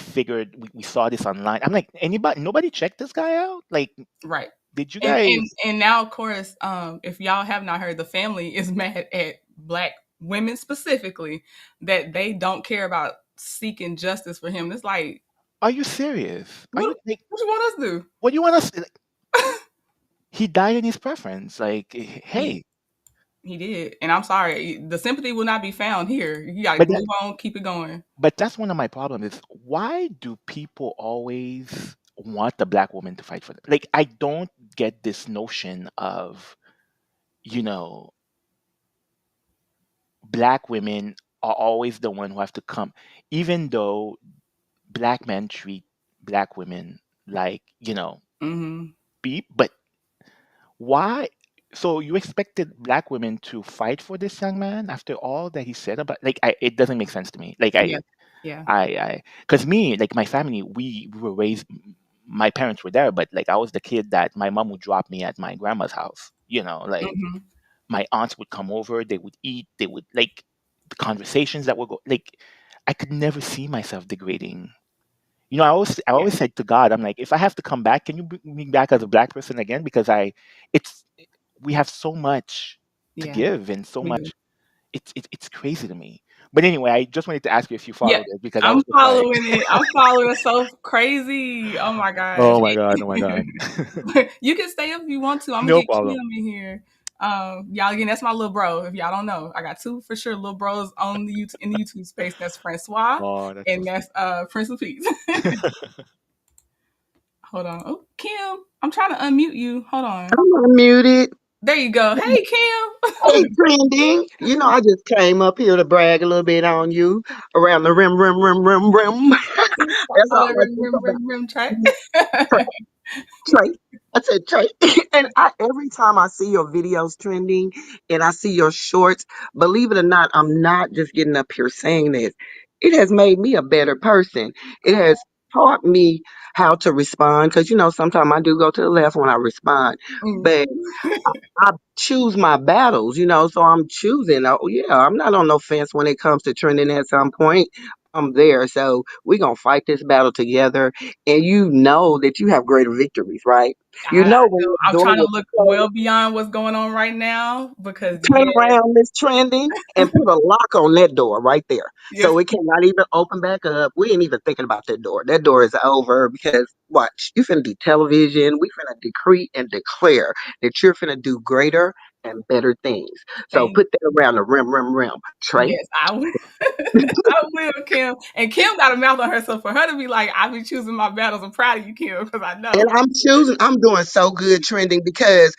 saw this online, I'm like, nobody checked this guy out? Like, Right. did you And guys and now of course, if y'all have not heard, the family is mad at black women specifically that they don't care about seeking justice for him. It's like, are you serious? Are what you like what you want us to do? what do you want us like, he died in his preference. Like, He hey, he did. And I'm sorry. The sympathy will not be found here. You gotta but that move on, keep it going. but that's one of my problems is why do people always want the black woman to fight for them? Like, I don't get this notion of, you know, black women are always the one who have to come, even though black men treat black women like, Hmm. but why? So you expected black women to fight for this young man after all that he said about, like, it doesn't make sense to me. Like Yeah. Yeah. because me, like my family, we were raised. my parents were there, but like I was the kid that my mom would drop me at my grandma's house. Like Mhm. my aunts would come over, they would eat, they would like the conversations that would go like I could never see myself degrading. I always Yeah. said to God, I'm like, if I have to come back, can you bring me back as a black person again? Because it's we have so much to Yeah. give and so We do. much. It's crazy to me. But anyway, I just wanted to ask you if you Yeah. followed it because I I'm was just like, following it. I'm following it so crazy. Oh my gosh. oh my god, oh my god, You can stay if you want to. I'm gonna no get problem. Kim in here. Y'all again, that's my little bro. If y'all don't know, I got two for sure little bros on the YouTube in the YouTube space. That's Francois Oh, that's so and sweet. that's Prince of Peace. Hold on. Oh, Kim, I'm trying to unmute you. Hold on. I'm unmuted. There you go. Hey, Hey, Kim. trending. I just came up here to brag a little bit on you around the rim. That's Oh, all that I rim, think rim, about. rim, rim track. Mhm. Trey. I said Trey. And every time I see your videos trending and I see your shorts, believe it or not, I'm not just getting up here saying this. It has made me a better person. It has taught me how to respond because sometimes I do go to the left when I respond. Mm. But I choose my battles, so I'm choosing. Oh, yeah, I'm not on no fence when it comes to trending at some point. I'm there. So we're going to fight this battle together. And you know that you have greater victories, right? You I know when know. you're I'm doing trying to your look show, well beyond what's going on right now because turn yeah, around this trending and put a lock on that door right there. yes, So it cannot even open back up. We ain't even thinking about that door. That door is over because watch, you finna do television. We finna decree and declare that you're finna do greater and better things. So thank put that around the rim, Trey. yes, I will. I will, Kim. And Kim got a mouth on her, so for her to be like, "I be choosing my battles," I'm proud of you, Kim, because I And know I'm doing so good trending because,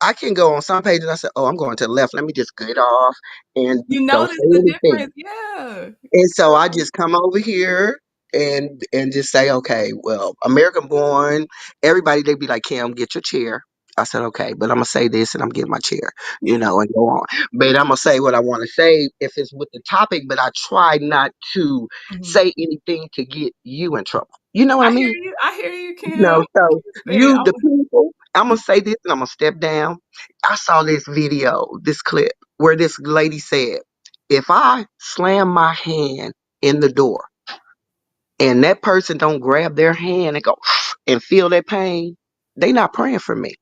I can go on some pages. I say, oh, I'm going to the left. Let me just get off and you don't notice say the anything. difference. Yeah, And so I just come over here and just say, okay, well, American born, everybody they be like, Kim, get your chair. I said, okay, but I'm gonna say this and I'm getting my chair, and go on. But I'm gonna say what I want to say if it's with the topic, but I try not to Mhm. say anything to get you in trouble. You know what I I hear mean? you. I hear you, Kim. So Said, you, the people, I'm gonna say this and I'm gonna step down. I saw this video, this clip where this lady said, if I slam my hand in the door and that person don't grab their hand and go and feel that pain, they not praying for me.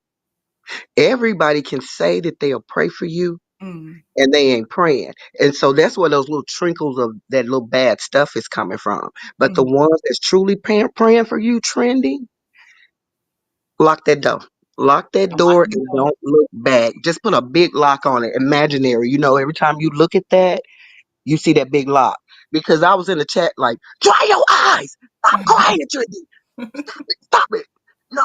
Everybody can say that they'll pray for you mm, and they ain't praying. And so that's where those little trinkles of that little bad stuff is coming from. But the mm. ones that's truly praying for you trending, lock that door. Lock that I'm door locking the and door. don't look back. Just put a big lock on it, imaginary. Every time you look at that, you see that big lock. Because I was in the chat like, dry your eyes. Stop crying, Trinity. Stop it. Stop it. No,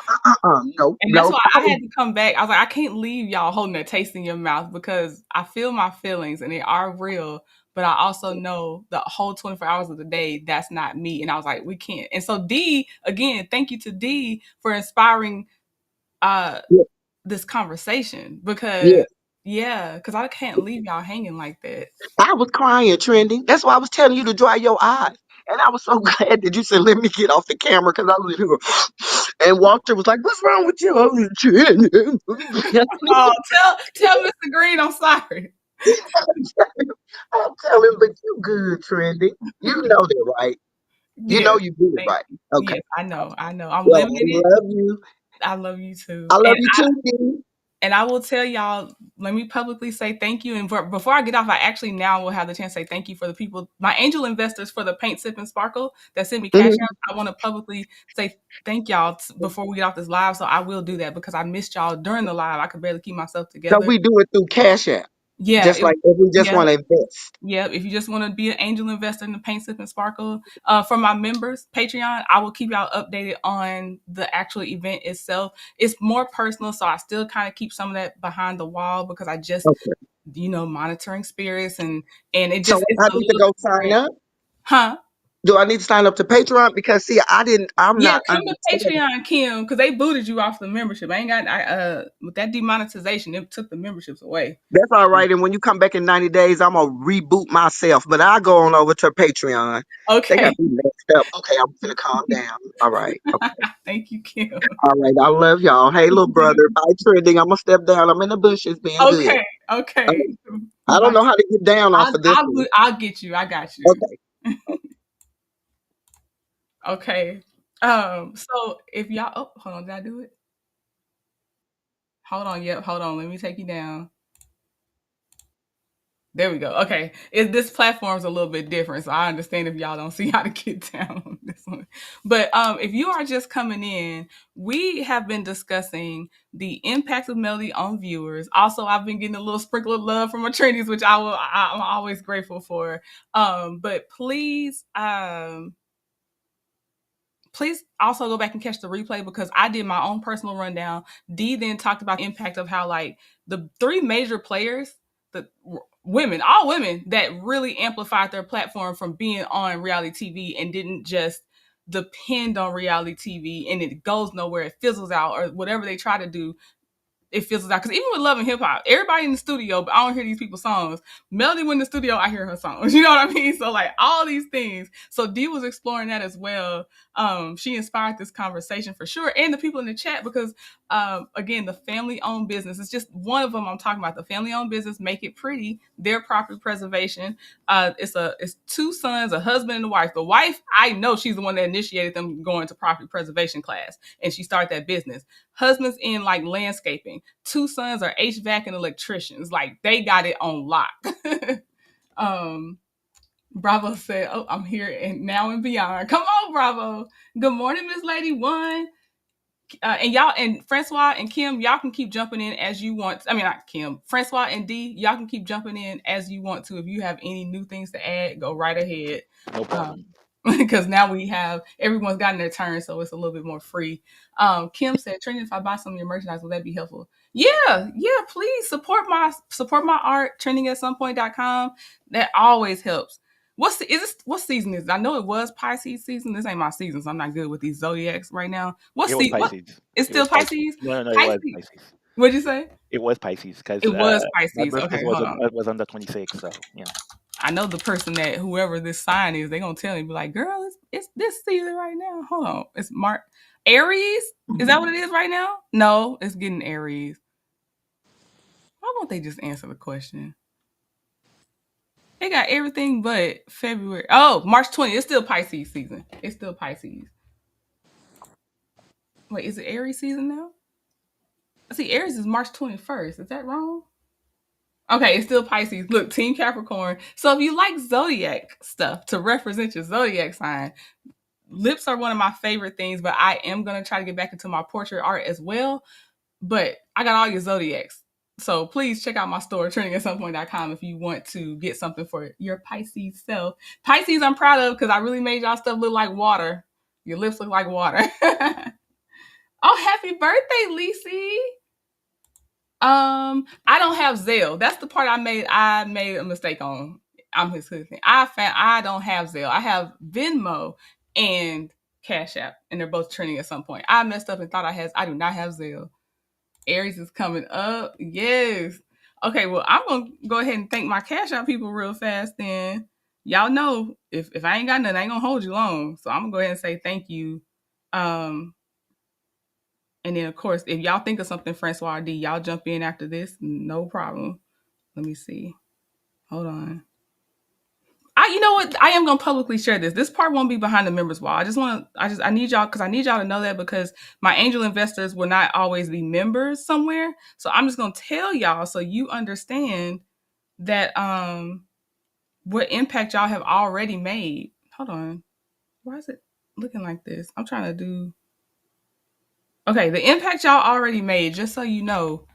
no, And that's no. why I had to come back. I was like, I can't leave y'all holding a taste in your mouth because I feel my feelings and they are real. But I also know the whole 24 hours of the day, that's not me. And I was like, we can't. And so D, again, thank you to D for inspiring uh Yeah, this conversation yeah. because yeah, because I can't leave y'all hanging like that. I was crying, Trendy. That's why I was telling you to dry your eyes. And I was so glad that you said, let me get off the camera because I was here. And Walter was like, what's wrong with you? I was trending. Oh, tell Mr. Green I'm sorry. I'm telling, but you good, Trendy. You know that, right? You Yes, know you good, thank right? you. Okay. Yes, I know. I know. I'm Well, living I it. love you. I love you too. I love you too, D. And I will tell y'all, let me publicly say thank you. And before I get off, I actually now will have the chance to say thank you for the people, my angel investors for the Paint, Sip, and Sparkle that sent me cash Mhm. out. I want to publicly say thank y'all before we get off this live. So I will do that because I missed y'all during the live. I could barely keep myself So together. we do it through Cash App, Yeah, just like if we just yeah. want to invest. Yeah, if you just want to be an angel investor in the Paint, Sip, and Sparkle, for my members, Patreon, I will keep y'all updated on the actual event itself. It's more personal, so I still kind of keep some of that behind the wall because I just, Okay. monitoring spirits and it So just it's I a need to little go sign different, up. huh? Do I need to sign up to Patreon? Because see, I'm Yeah, not come to understanding. Patreon, Kim, because they booted you off the membership. I ain't got with that demonetization, it took the memberships away. That's all So, right. And when you come back in 90 days, I'm gonna reboot myself. But I go on over to Patreon. They got okay. me messed up. Okay, I'm gonna calm down. All right. Okay. Thank you, Kim. All right. I love y'all. Hey, little brother. Bye, trending. I'm gonna step down. I'm in the bushes being good. Okay, okay. I don't Bye. know how to get down off of this one. I'll get you. I got you. Okay. Okay. So if y'all, oh, hold on, did I do it? Hold on, yep, hold on. Let me take you down. There we go. Okay. This platform's a little bit different, so I understand if y'all don't see how to get down on this one. But if you are just coming in, we have been discussing the impact of melody on viewers. Also, I've been getting a little sprinkle of love from my trainees, which I'm always grateful for. But please also go back and catch the replay because I did my own personal rundown. Dee then talked about the impact of how like the three major players, the women, all women that really amplified their platform from being on reality TV and didn't just depend on reality TV and it goes nowhere, it fizzles out or whatever they try to do, it fizzles out. Because even with Love and Hip Hop, everybody in the studio, but I don't hear these people's songs. Melody went in the studio, I hear her songs. You know what I mean? So like all these things. So Dee was exploring that as well. She inspired this conversation for sure, and the people in the chat because again, the family-owned business is just one of them. I'm talking about the family-owned business. Make it pretty. Their property preservation. It's two sons, a husband and a wife. The wife, I know she's the one that initiated them going to property preservation class, and she started that business. Husband's in like landscaping. Two sons are HVAC and electricians. Like they got it on lock. um, Bravo said, "Oh, I'm here and now and beyond." Come on, Bravo. Good morning, Miss Lady One. And y'all and Francois and Kim, y'all can keep jumping in as you want. I mean, not Kim, Francois and D, y'all can keep jumping in as you want to. If you have any new things to add, go right ahead. No problem. Because now we have everyone's gotten their turn, so it's a little bit more free. Kim said, "Trina, if I buy some of your merchandise, will that be helpful?" Yeah, please support my art. Trendingatsomepoint.com. That always helps. What season is it? I know it was Pisces season. This ain't my season, so I'm not good with these zodiacs right now. It was What? Pisces. It's It still was Pisces. Pisces. No, no, it was Pisces. Pisces. What'd you say? It was Pisces because It was my Pisces. birthday Okay, hold on. was on the 26th. So I know the person that whoever this sign is, they're gonna tell me, be like, girl, it's this season right now. Hold on. It's Mark Aries? Is that what it is right now? No, it's getting Aries. Why won't they just answer the question? They got everything but February. Oh, March 20th. It's still Pisces season. It's still Pisces. Wait, is it Aries season now? See, Aries is March 21st. Is that wrong? Okay, it's still Pisces. Look, Team Capricorn. So if you like zodiac stuff to represent your zodiac sign, lips are one of my favorite things, but I am going to try to get back into my portrait art as well. But I got all your zodiacs. So please check out my store, trendingatsomepoint.com, if you want to get something for your Pisces self. Pisces, I'm proud of because I really made y'all stuff look like water. Your lips look like water. Oh, happy birthday, Lisi. I don't have Zelle. That's the part I made a mistake on. I'm his hood thing. I don't have Zelle. I have Venmo and Cash App, and they're both trending at some point. I messed up and thought I do not have Zelle. Aries is coming up. Yes. Okay, well, I'm gonna go ahead and thank my Cash App people real fast then. Y'all know if I ain't got nothing, I ain't gonna hold you long. So I'm gonna go ahead and say thank you. And then, of course, if y'all think of something, Francois D, y'all jump in after this. No problem. Let me see. Hold on. You know what? I am gonna publicly share this. This part won't be behind the members wall. I need y'all because I need y'all to know that because my angel investors will not always be members somewhere. So I'm just gonna tell y'all so you understand that what impact y'all have already made. Hold on. Why is it looking like this? I'm trying to do okay, the impact y'all already made, just so you know,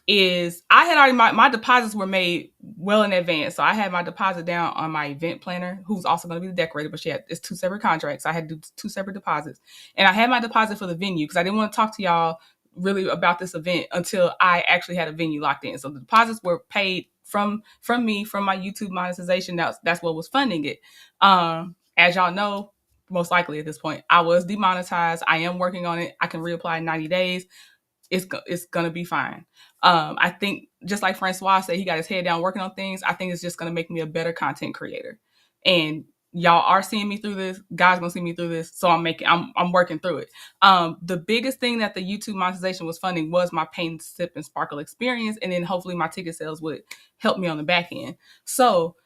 is I had already my deposits were made well in advance. So I had my deposit down on my event planner, who's also going to be the decorator, but it's two separate contracts. I had to do two separate deposits. And I had my deposit for the venue because I didn't want to talk to y'all really about this event until I actually had a venue locked in. So the deposits were paid from me, from my YouTube monetization. That's what was funding it. as y'all know, most likely at this point, I was demonetized. I am working on it. I can reapply in 90 days. It's gonna be fine. I think just like Francois said, he got his head down working on things. I think it's just gonna make me a better content creator. And y'all are seeing me through this. God's gonna see me through this. So I'm working through it. The biggest thing that the YouTube monetization was funding was my paint, sip, and sparkle experience. And then hopefully my ticket sales would help me on the back end. So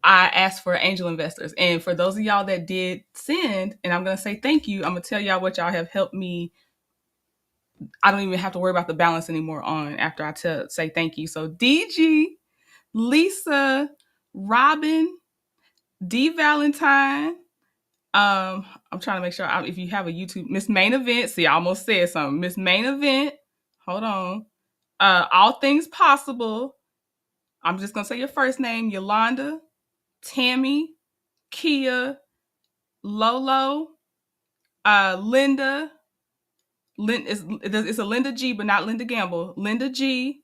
I asked for angel investors. And for those of y'all that did send, and I'm gonna say thank you, I'm gonna tell y'all what y'all have helped me. I don't even have to worry about the balance anymore on after I say thank you. So DG, Lisa, Robin, D Valentine. I'm trying to make sure if you have a YouTube, Miss Main Event. See, I almost said something. Miss Main Event. Hold on. All Things Possible. I'm just gonna say your first name: Yolanda, Tammy, Kia, Lolo, Linda. It's a Linda G, but not Linda Gamble. Linda G,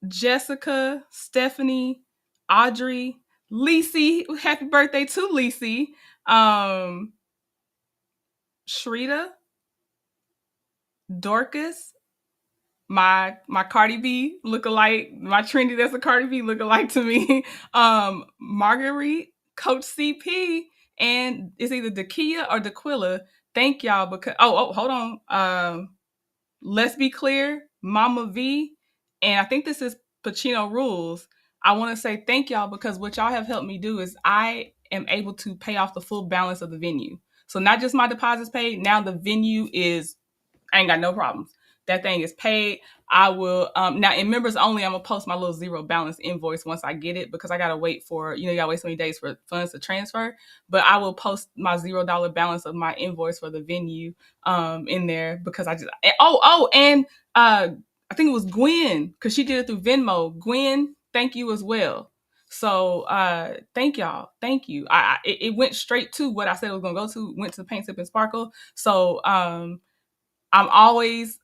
Jessica, Stephanie, Audrey, Lisi. Happy birthday to Lisi. Shrita, Dorcas, my Cardi B lookalike, my Trendy that's a Cardi B lookalike to me. Marguerite, Coach CP, and it's either Dakia or Daquilla. Thank y'all because hold on. Let's be clear, Mama V, and I think this is Pacino Rules. I want to say thank y'all because what y'all have helped me do is I am able to pay off the full balance of the venue. So not just my deposits paid, now the venue is I ain't got no problems. That thing is paid. I will now in members only. I'm gonna post my little zero balance invoice once I get it because I gotta wait for you gotta wait so many days for funds to transfer. But I will post my $0 balance of my invoice for the venue in there because I just and I think it was Gwen because she did it through Venmo. Gwen, thank you as well. So thank y'all, thank you. It went straight to what I said it was gonna go to. Went to Paint Sip and Sparkle. So I'm always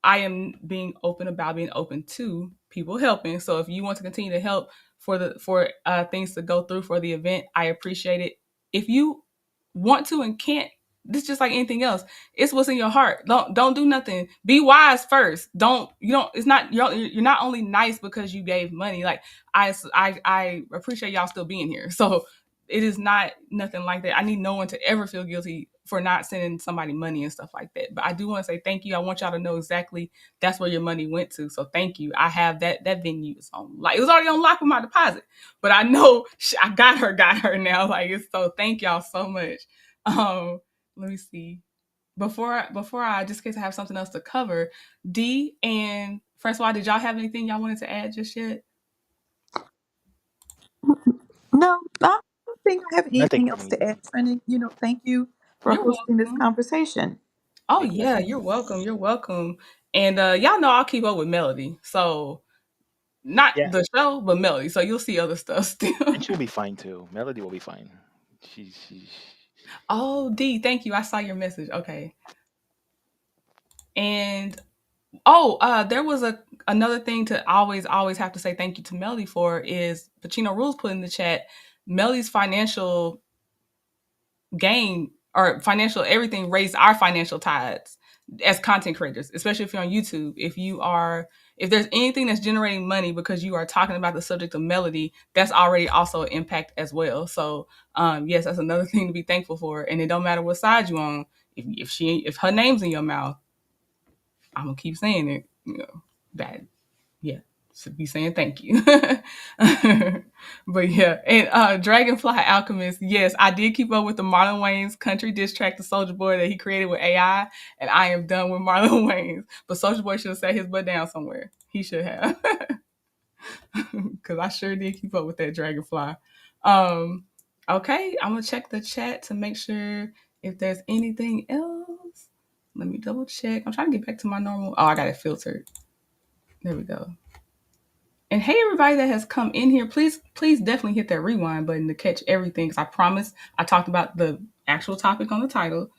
I am being open about being open to people helping. So if you want to continue to help for things to go through for the event, I appreciate it. If you want to and can't, this is just like anything else. It's what's in your heart. Don't do nothing. Be wise first. Don't you don't. It's not you're not only nice because you gave money. Like I appreciate y'all still being here. So it is not nothing like that. I need no one to ever feel guilty for not sending somebody money and stuff like that. But I do want to say thank you. I want y'all to know exactly that's where your money went to. So thank you. I have that venue is on like it was already on lock with my deposit, but I know I got her now. Like it's so thank y'all so much. Let me see. Before I just in case I have something else to cover, D and Francois, did y'all have anything y'all wanted to add just yet? No, I don't think I have Nothing anything for else me. to add. And, thank you for You're hosting this welcome. conversation. Oh Thank you. yeah, you're welcome. You're welcome. And y'all know I'll keep up with Melody. So not Yeah, the show, but Melody. So you'll see other stuff and still. she'll be fine too. Melody will be fine. She's Oh, D, thank you. I saw your message. Okay. And there was another thing to always have to say thank you to Melody for is Pacino Rules put in the chat. Melody's financial gain or financial everything raised our financial tides as content creators, especially if you're on YouTube. If there's anything that's generating money because you are talking about the subject of melody, that's already also an impact as well. So yes, that's another thing to be thankful for. And it don't matter what side you on. If her name's in your mouth, I'm gonna keep saying it. Bad. Yeah, should be saying thank you. But yeah, and Dragonfly Alchemist, yes, I did keep up with the Marlon Wayne's country diss track to Soldier Boy that he created with AI, and I am done with Marlon Wayne's. But Soldier Boy should have sat his butt down somewhere. He should have, because I sure did keep up with that Dragonfly. Um, okay, I'm gonna check the chat to make sure if there's anything else. Let me double check. I'm trying to get back to my normal. Oh, I got it filtered. There we go. And hey, everybody that has come in here, please definitely hit that rewind button to catch everything. Because I promise I talked about the actual topic on the title.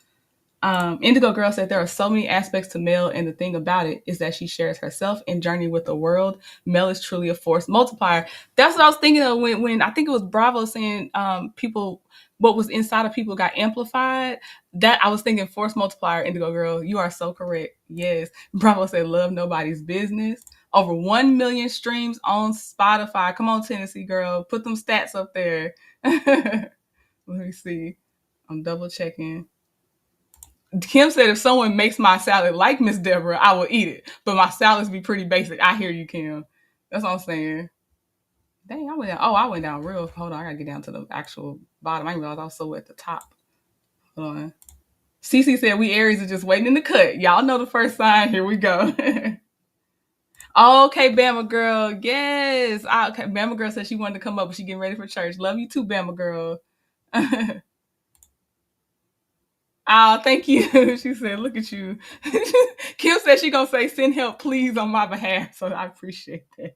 Indigo Girl said there are so many aspects to Mel, and the thing about it is that she shares herself and journey with the world. Mel is truly a force multiplier. That's what I was thinking of when I think it was Bravo saying people what was inside of people got amplified. That I was thinking force multiplier, Indigo Girl. You are so correct. Yes. Bravo said love nobody's business. Over 1 million streams on Spotify. Come on, Tennessee girl. Put them stats up there. Let me see. I'm double checking. Kim said if someone makes my salad like Miss Deborah, I will eat it. But my salads be pretty basic. I hear you, Kim. That's what I'm saying. Dang, I went down. Oh, I went down real. Hold on, I gotta get down to the actual bottom. I didn't realize I was so at the top. Hold on. Cece said we Aries are just waiting in the cut. Y'all know the first sign. Here we go. Okay, Bama girl. Yes. Okay, Bama girl said she wanted to come up, but she getting ready for church. Love you too, Bama girl. Oh, thank you. She said, look at you. Kim said she gonna say send help please on my behalf. So I appreciate that.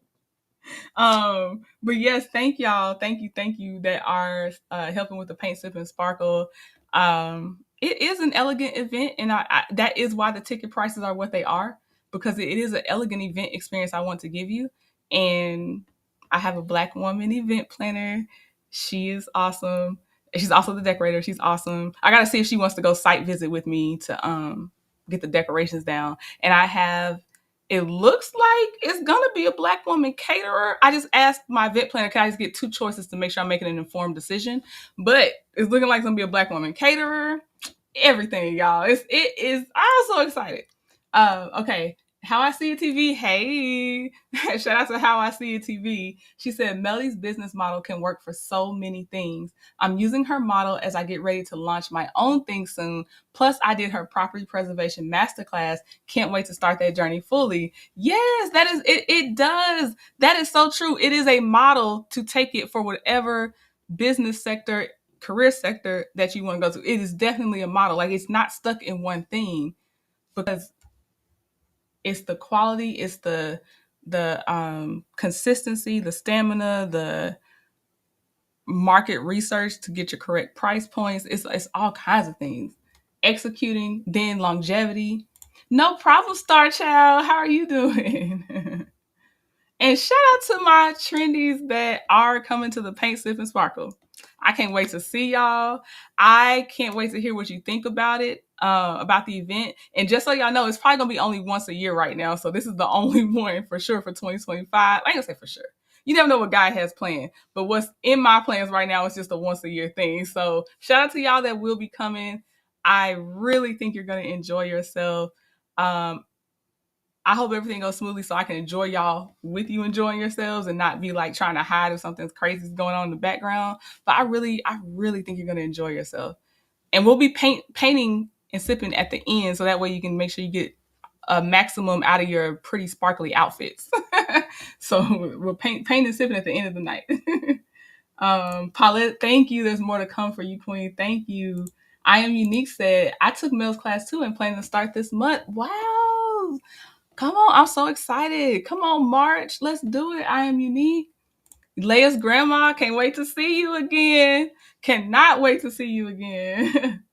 But yes, thank y'all. Thank you that are helping with the paint, sip, and sparkle. It is an elegant event, and that is why the ticket prices are what they are, because it is an elegant event experience I want to give you. And I have a black woman event planner. She is awesome. She's also the decorator. She's awesome. I gotta see if she wants to go site visit with me to get the decorations down. And I have, it looks like it's gonna be a black woman caterer. I just asked my event planner, can I just get two choices to make sure I'm making an informed decision? But it's looking like it's gonna be a black woman caterer. Everything, y'all. It is. I'm so excited. Okay. How I See It TV. Hey, shout out to How I See It TV. She said Melly's business model can work for so many things. I'm using her model as I get ready to launch my own thing soon. Plus, I did her property preservation masterclass. Can't wait to start that journey fully. Yes, that is it. It does. That is so true. It is a model to take it for whatever business sector, career sector that you want to go to. It is definitely a model. Like, it's not stuck in one thing, because it's the quality, it's the consistency, the stamina, the market research to get your correct price points. It's all kinds of things. Executing, then longevity. No problem, Star Child. How are you doing? And shout out to my trendies that are coming to the Paint, Sip, and Sparkle. I can't wait to see y'all. I can't wait to hear what you think about it, about the event. And just so y'all know, it's probably gonna be only once a year right now. So this is the only one for sure for 2025. I ain't gonna say for sure. You never know what guy has planned. But what's in my plans right now is just a once a year thing. So shout out to y'all that will be coming. I really think you're gonna enjoy yourself. Um, I hope everything goes smoothly so I can enjoy y'all with you enjoying yourselves and not be like trying to hide if something crazy is going on in the background. But I really think you're gonna enjoy yourself. And we'll be painting and sipping at the end, so that way you can make sure you get a maximum out of your pretty sparkly outfits. So we'll paint and sipping at the end of the night. Paulette, thank you. There's more to come for you, Queen. Thank you. I Am Unique said, I took Mel's class too and plan to start this month. Wow. Come on, I'm so excited. Come on, March. Let's do it. I Am Unique. Leia's grandma, can't wait to see you again. Cannot wait to see you again.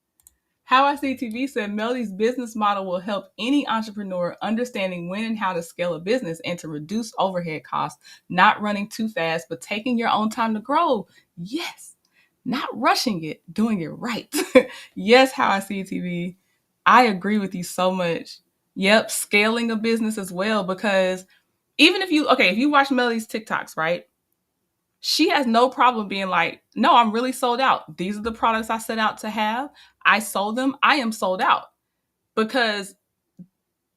How I See TV said Melody's business model will help any entrepreneur understanding when and how to scale a business and to reduce overhead costs, not running too fast, but taking your own time to grow. Yes, not rushing it, doing it right. Yes, How I See TV. I agree with you so much. Yep, scaling a business as well, because even if you watch Melody's TikToks, right? She has no problem being like, no, I'm really sold out. These are the products I set out to have. I sold them. I am sold out. Because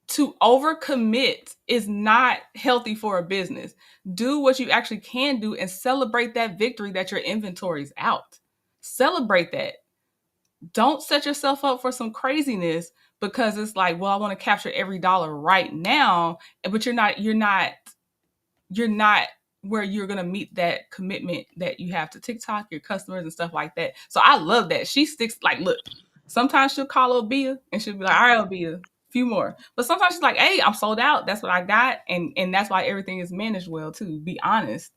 to overcommit is not healthy for a business. Do what you actually can do and celebrate that victory that your inventory is out. Celebrate that. Don't set yourself up for some craziness because it's like, well, I want to capture every dollar right now, but you're not where you're gonna meet that commitment that you have to TikTok, your customers and stuff like that. So I love that. She sticks like, look, sometimes she'll call Obia and she'll be like, all right, Obia, a few more. But sometimes she's like, hey, I'm sold out. That's what I got. And that's why everything is managed well too. Be honest.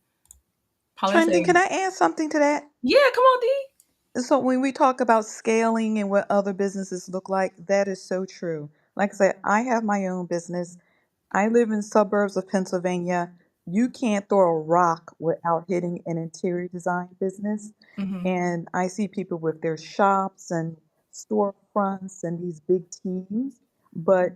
Paulette Trendy, said, can I add something to that? yeah, come on, D. So when we talk about scaling and what other businesses look like, that is so true. Like I said, I have my own business. I live in suburbs of Pennsylvania. you can't throw a rock without hitting an interior design business. Hmm. And I see people with their shops and storefronts and these big teams, but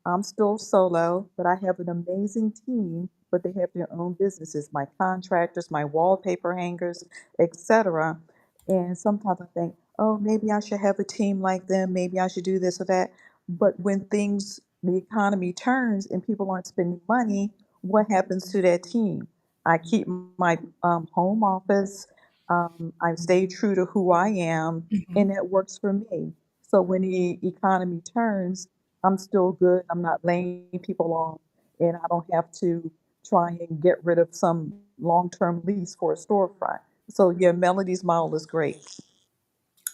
I'm still solo, but I have an amazing team, but they have their own businesses, my contractors, my wallpaper hangers, etc. And sometimes I think, oh, maybe I should have a team like them, maybe I should do this or that. But when the economy turns and people aren't spending money, what happens to that team? I keep my home office, I stay true to who I am, Hmm. and that works for me. So when the economy turns, I'm still good. I'm not laying people off, and I don't have to try and get rid of some long-term lease for a storefront. So yeah, Melody's model is great.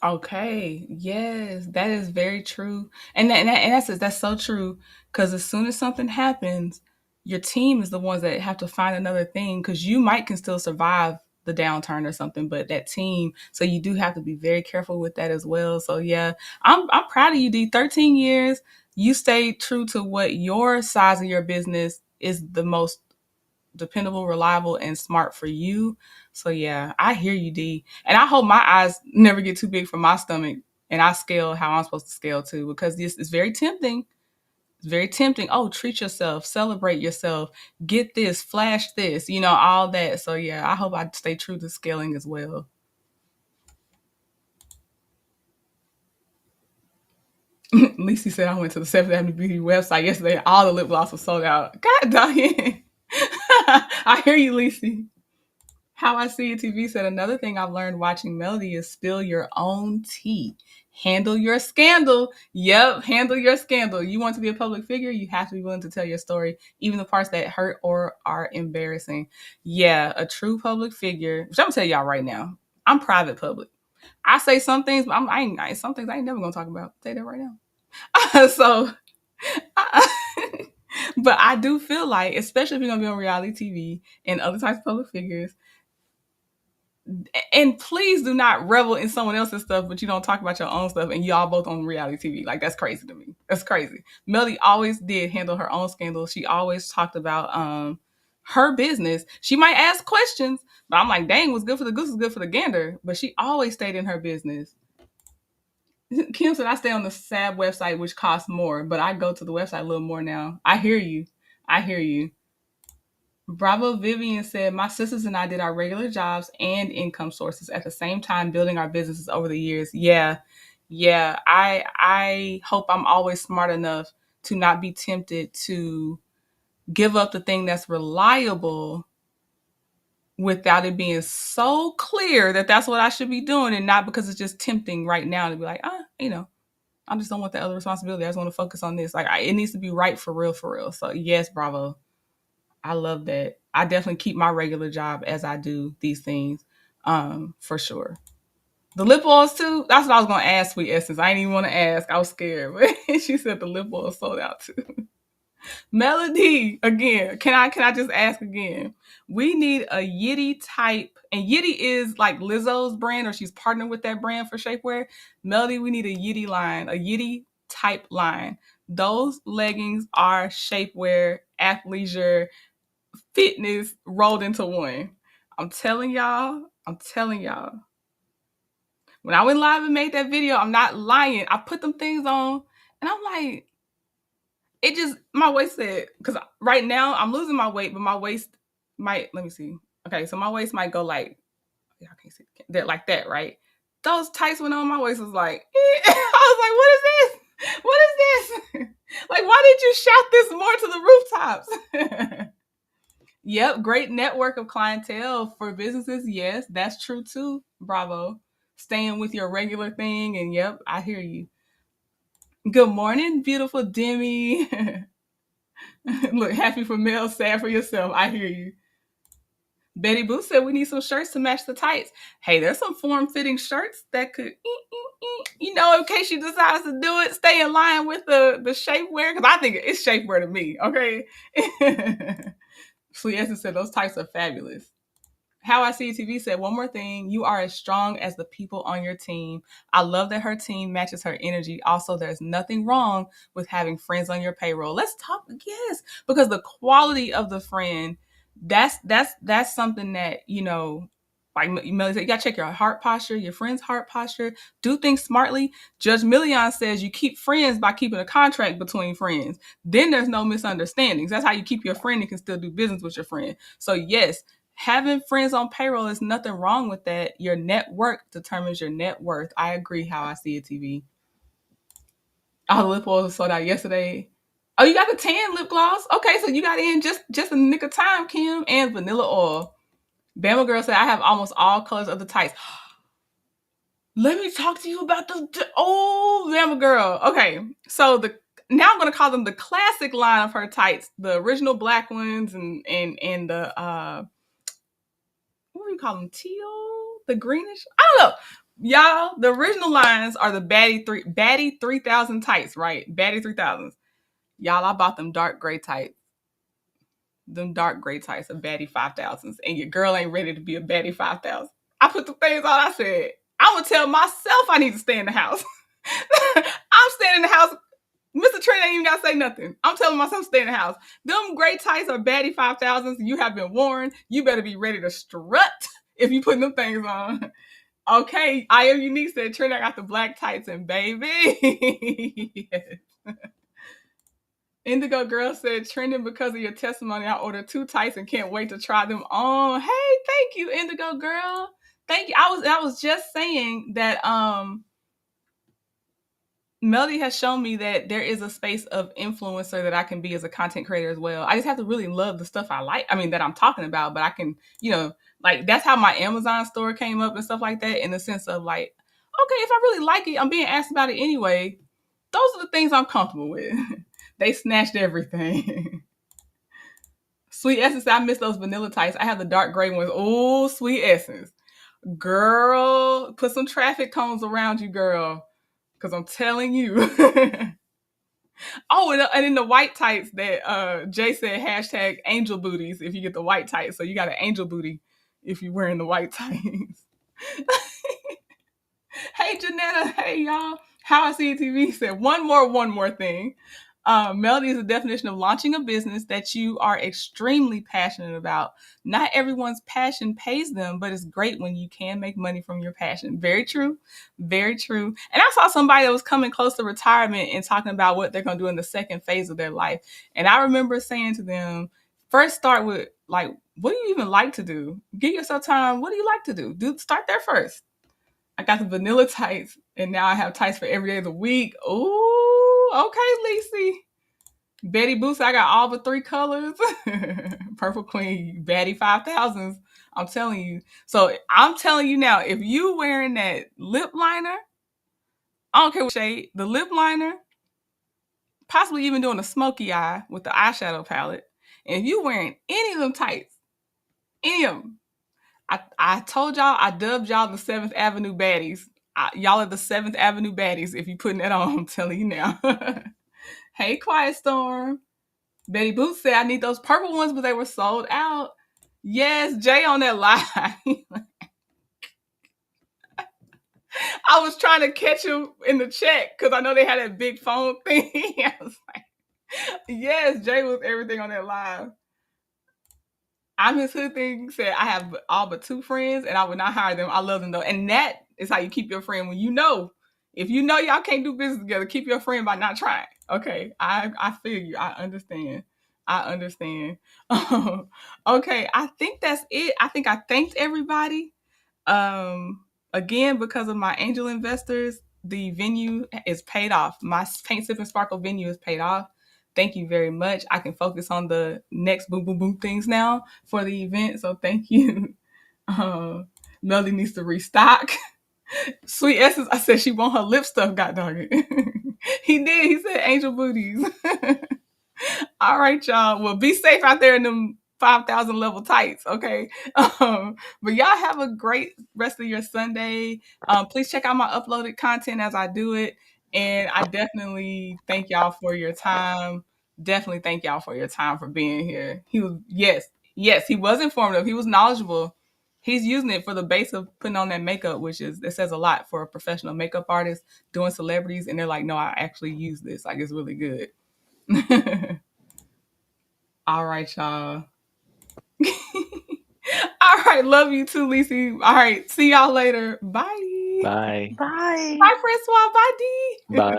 Okay. Yes, that is very true, and that's so true. Because as soon as something happens, your team is the ones that have to find another thing. Because you might can still survive the downturn or something, but that team. So you do have to be very careful with that as well. So yeah, I'm proud of you, D. 13 years. You stayed true to what your size of your business is the most dependable, reliable, and smart for you. So yeah, I hear you, D. And I hope my eyes never get too big for my stomach and I scale how I'm supposed to scale too, because this is very tempting. It's very tempting. Oh, treat yourself, celebrate yourself, get this, flash this, all that. So yeah, I hope I stay true to scaling as well. Lisi said I went to the 7th Avenue Beauty website yesterday. All the lip gloss was sold out. God dang it. I hear you, Lisi. How I See It TV said another thing I've learned watching Melody is spill your own tea. Handle your scandal. Yep, handle your scandal. You want to be a public figure, you have to be willing to tell your story, even the parts that hurt or are embarrassing. Yeah, a true public figure, which I'm gonna tell y'all right now. I'm private public. I say some things, but some things I ain't never gonna talk about. Say that right now. So, but I do feel like, especially if you're gonna be on reality TV and other types of public figures, and please do not revel in someone else's stuff, but you don't talk about your own stuff, and y'all both on reality TV. Like, that's crazy to me. That's crazy. Melody always did handle her own scandals. She always talked about her business. She might ask questions, but I'm like, dang, what's good for the goose is good for the gander. But she always stayed in her business. Kim said I stay on the SAB website, which costs more, but I go to the website a little more now. I hear you. I hear you. Bravo Vivian said, my sisters and I did our regular jobs and income sources at the same time, building our businesses over the years. Yeah. Yeah. I hope I'm always smart enough to not be tempted to give up the thing that's reliable without it being so clear that that's what I should be doing, and not because it's just tempting right now to be like, I just don't want that other responsibility. I just want to focus on this. Like, it needs to be right for real, for real. So yes, Bravo. I love that. I definitely keep my regular job as I do these things, for sure. The lip oils too. That's what I was gonna ask, Sweet Essence. I didn't even want to ask. I was scared, but she said the lip oil sold out too. Melody, again, can I just ask again? We need a Yitty type, and Yitty is like Lizzo's brand, or she's partnered with that brand for shapewear. Melody, we need a Yitty line, a Yitty type line. Those leggings are shapewear, athleisure, fitness rolled into one. I'm telling y'all, I'm telling y'all. When I went live and made that video, I'm not lying. I put them things on and I'm like, it just, my waist said, because right now I'm losing my weight, but my waist might, let me see. Okay, so my waist might go like, yeah, I can't see that, like that, right? Those tights went on, my waist was like, I was like, what is this? What is this? Like, why did you shout this more to the rooftops? Yep, great network of clientele for businesses. Yes, that's true too. Bravo. Staying with your regular thing, and yep, I hear you. Good morning, beautiful Demi. Look, happy for Mel, sad for yourself. I hear you. Betty Boo said we need some shirts to match the tights. Hey, there's some form-fitting shirts that could, in case she decides to do it, stay in line with the shapewear. Because I think it's shapewear to me. Okay. Sweet Essence said those tights are fabulous. How I See TV said one more thing. You are as strong as the people on your team. I love that her team matches her energy. Also, there's nothing wrong with having friends on your payroll. Let's talk. Yes, because the quality of the friend, that's something that like Melly said, you gotta check your heart posture, your friend's heart posture. Do things smartly. Judge Million says you keep friends by keeping a contract between friends. Then there's no misunderstandings. That's how you keep your friend and can still do business with your friend. So yes, having friends on payroll is nothing wrong with that. Your network determines your net worth. I agree. How I See it, TV. All the lip oils were sold out yesterday. Oh, you got the tan lip gloss? Okay, so you got in just a nick of time, Kim, and vanilla oil. Bama girl said I have almost all colors of the tights. Let me talk to you about the oh Bama girl. Okay, so now I'm gonna call them the classic line of her tights, the original black ones and the what do you call them? Teal, the greenish. I don't know. Y'all, the original lines are the Baddie 3000 tights, right? Baddie 3000s. Y'all, I bought them dark gray tights. Them dark gray tights of Baddie 5000s, and your girl ain't ready to be a Baddie 5000. I put the things on. I said, I'm gonna tell myself I need to stay in the house. I'm staying in the house. Mr. Trent ain't even gotta say nothing. I'm telling myself stay in the house. Them gray tights are Baddie 5000s. You have been warned. You better be ready to strut if you putting them things on. Okay, I am unique. Said Trent, I got the black tights and baby. Yes. Indigo Girl said, trending because of your testimony. I ordered 2 tights and can't wait to try them on. Hey, thank you, Indigo Girl. Thank you. I was just saying that Melody has shown me that there is a space of influencer that I can be as a content creator as well. I just have to really love the stuff I like. I mean, that I'm talking about, but I can, like that's how my Amazon store came up and stuff like that, in the sense of like, okay, if I really like it, I'm being asked about it anyway. Those are the things I'm comfortable with. They snatched everything. Sweet Essence, I miss those vanilla tights. I have the dark gray ones. Oh, Sweet Essence. Girl, put some traffic cones around you, girl. Because I'm telling you. Oh, and in the white tights that Jay said, hashtag angel booties if you get the white tights. So you got an angel booty if you're wearing the white tights. Hey, Janetta. Hey, y'all. How I See TV said one more thing. Melody is a definition of launching a business that you are extremely passionate about. Not everyone's passion pays them, but it's great when you can make money from your passion. Very true. Very true. And I saw somebody that was coming close to retirement and talking about what they're going to do in the second phase of their life. And I remember saying to them, first start with, like, what do you even like to do? Give yourself time. What do you like to do? Start there first. I got the vanilla tights, and now I have tights for every day of the week. Ooh, okay, Lacey. Betty Boots, I got all but 3 colors. Purple Queen, Baddie 5000s. I'm telling you. So I'm telling you now, if you wearing that lip liner, I don't care what shade, the lip liner, possibly even doing a smoky eye with the eyeshadow palette, and if you wearing any of them tights, any of them, I told y'all, I dubbed y'all the 7th Avenue baddies. Y'all are the 7th Avenue baddies if you putting that on, I'm telling you now. Hey, Quiet Storm. Betty Boots said, I need those purple ones, but they were sold out. Yes, Jay on that live. I was trying to catch him in the chat because I know they had that big phone thing. I was like, yes, Jay was everything on that live. I'm his hood thing said, I have all but 2 friends and I would not hire them. I love them though. And that is how you keep your friend when you know. If you know y'all can't do business together, keep your friend by not trying. Okay. I feel you. I understand. Okay. I think that's it. I think I thanked everybody. Again, because of my angel investors, the venue is paid off. My Paint Sip and Sparkle venue is paid off. Thank you very much. I can focus on the next boom, boom, boom things now for the event. So thank you. Melody needs to restock. Sweet Essence, I said she want her lip stuff, god dog it. He did. He said angel booties. All right, y'all. Well, be safe out there in them 5,000 level tights, okay? But y'all have a great rest of your Sunday. Please check out my uploaded content as I do it. And I definitely thank y'all for your time. Definitely thank y'all for your time for being here. He was, yes, he was informative. He was knowledgeable. he's using it for the base of putting on that makeup, which is, it says a lot for a professional makeup artist doing celebrities. And they're like, no, I actually use this. Like, it's really good. All right, y'all. All right. Love you too, Lisi. All right. See y'all later. Bye. Bye. Bye. Bye, Francois. Bye, Dee. Bye.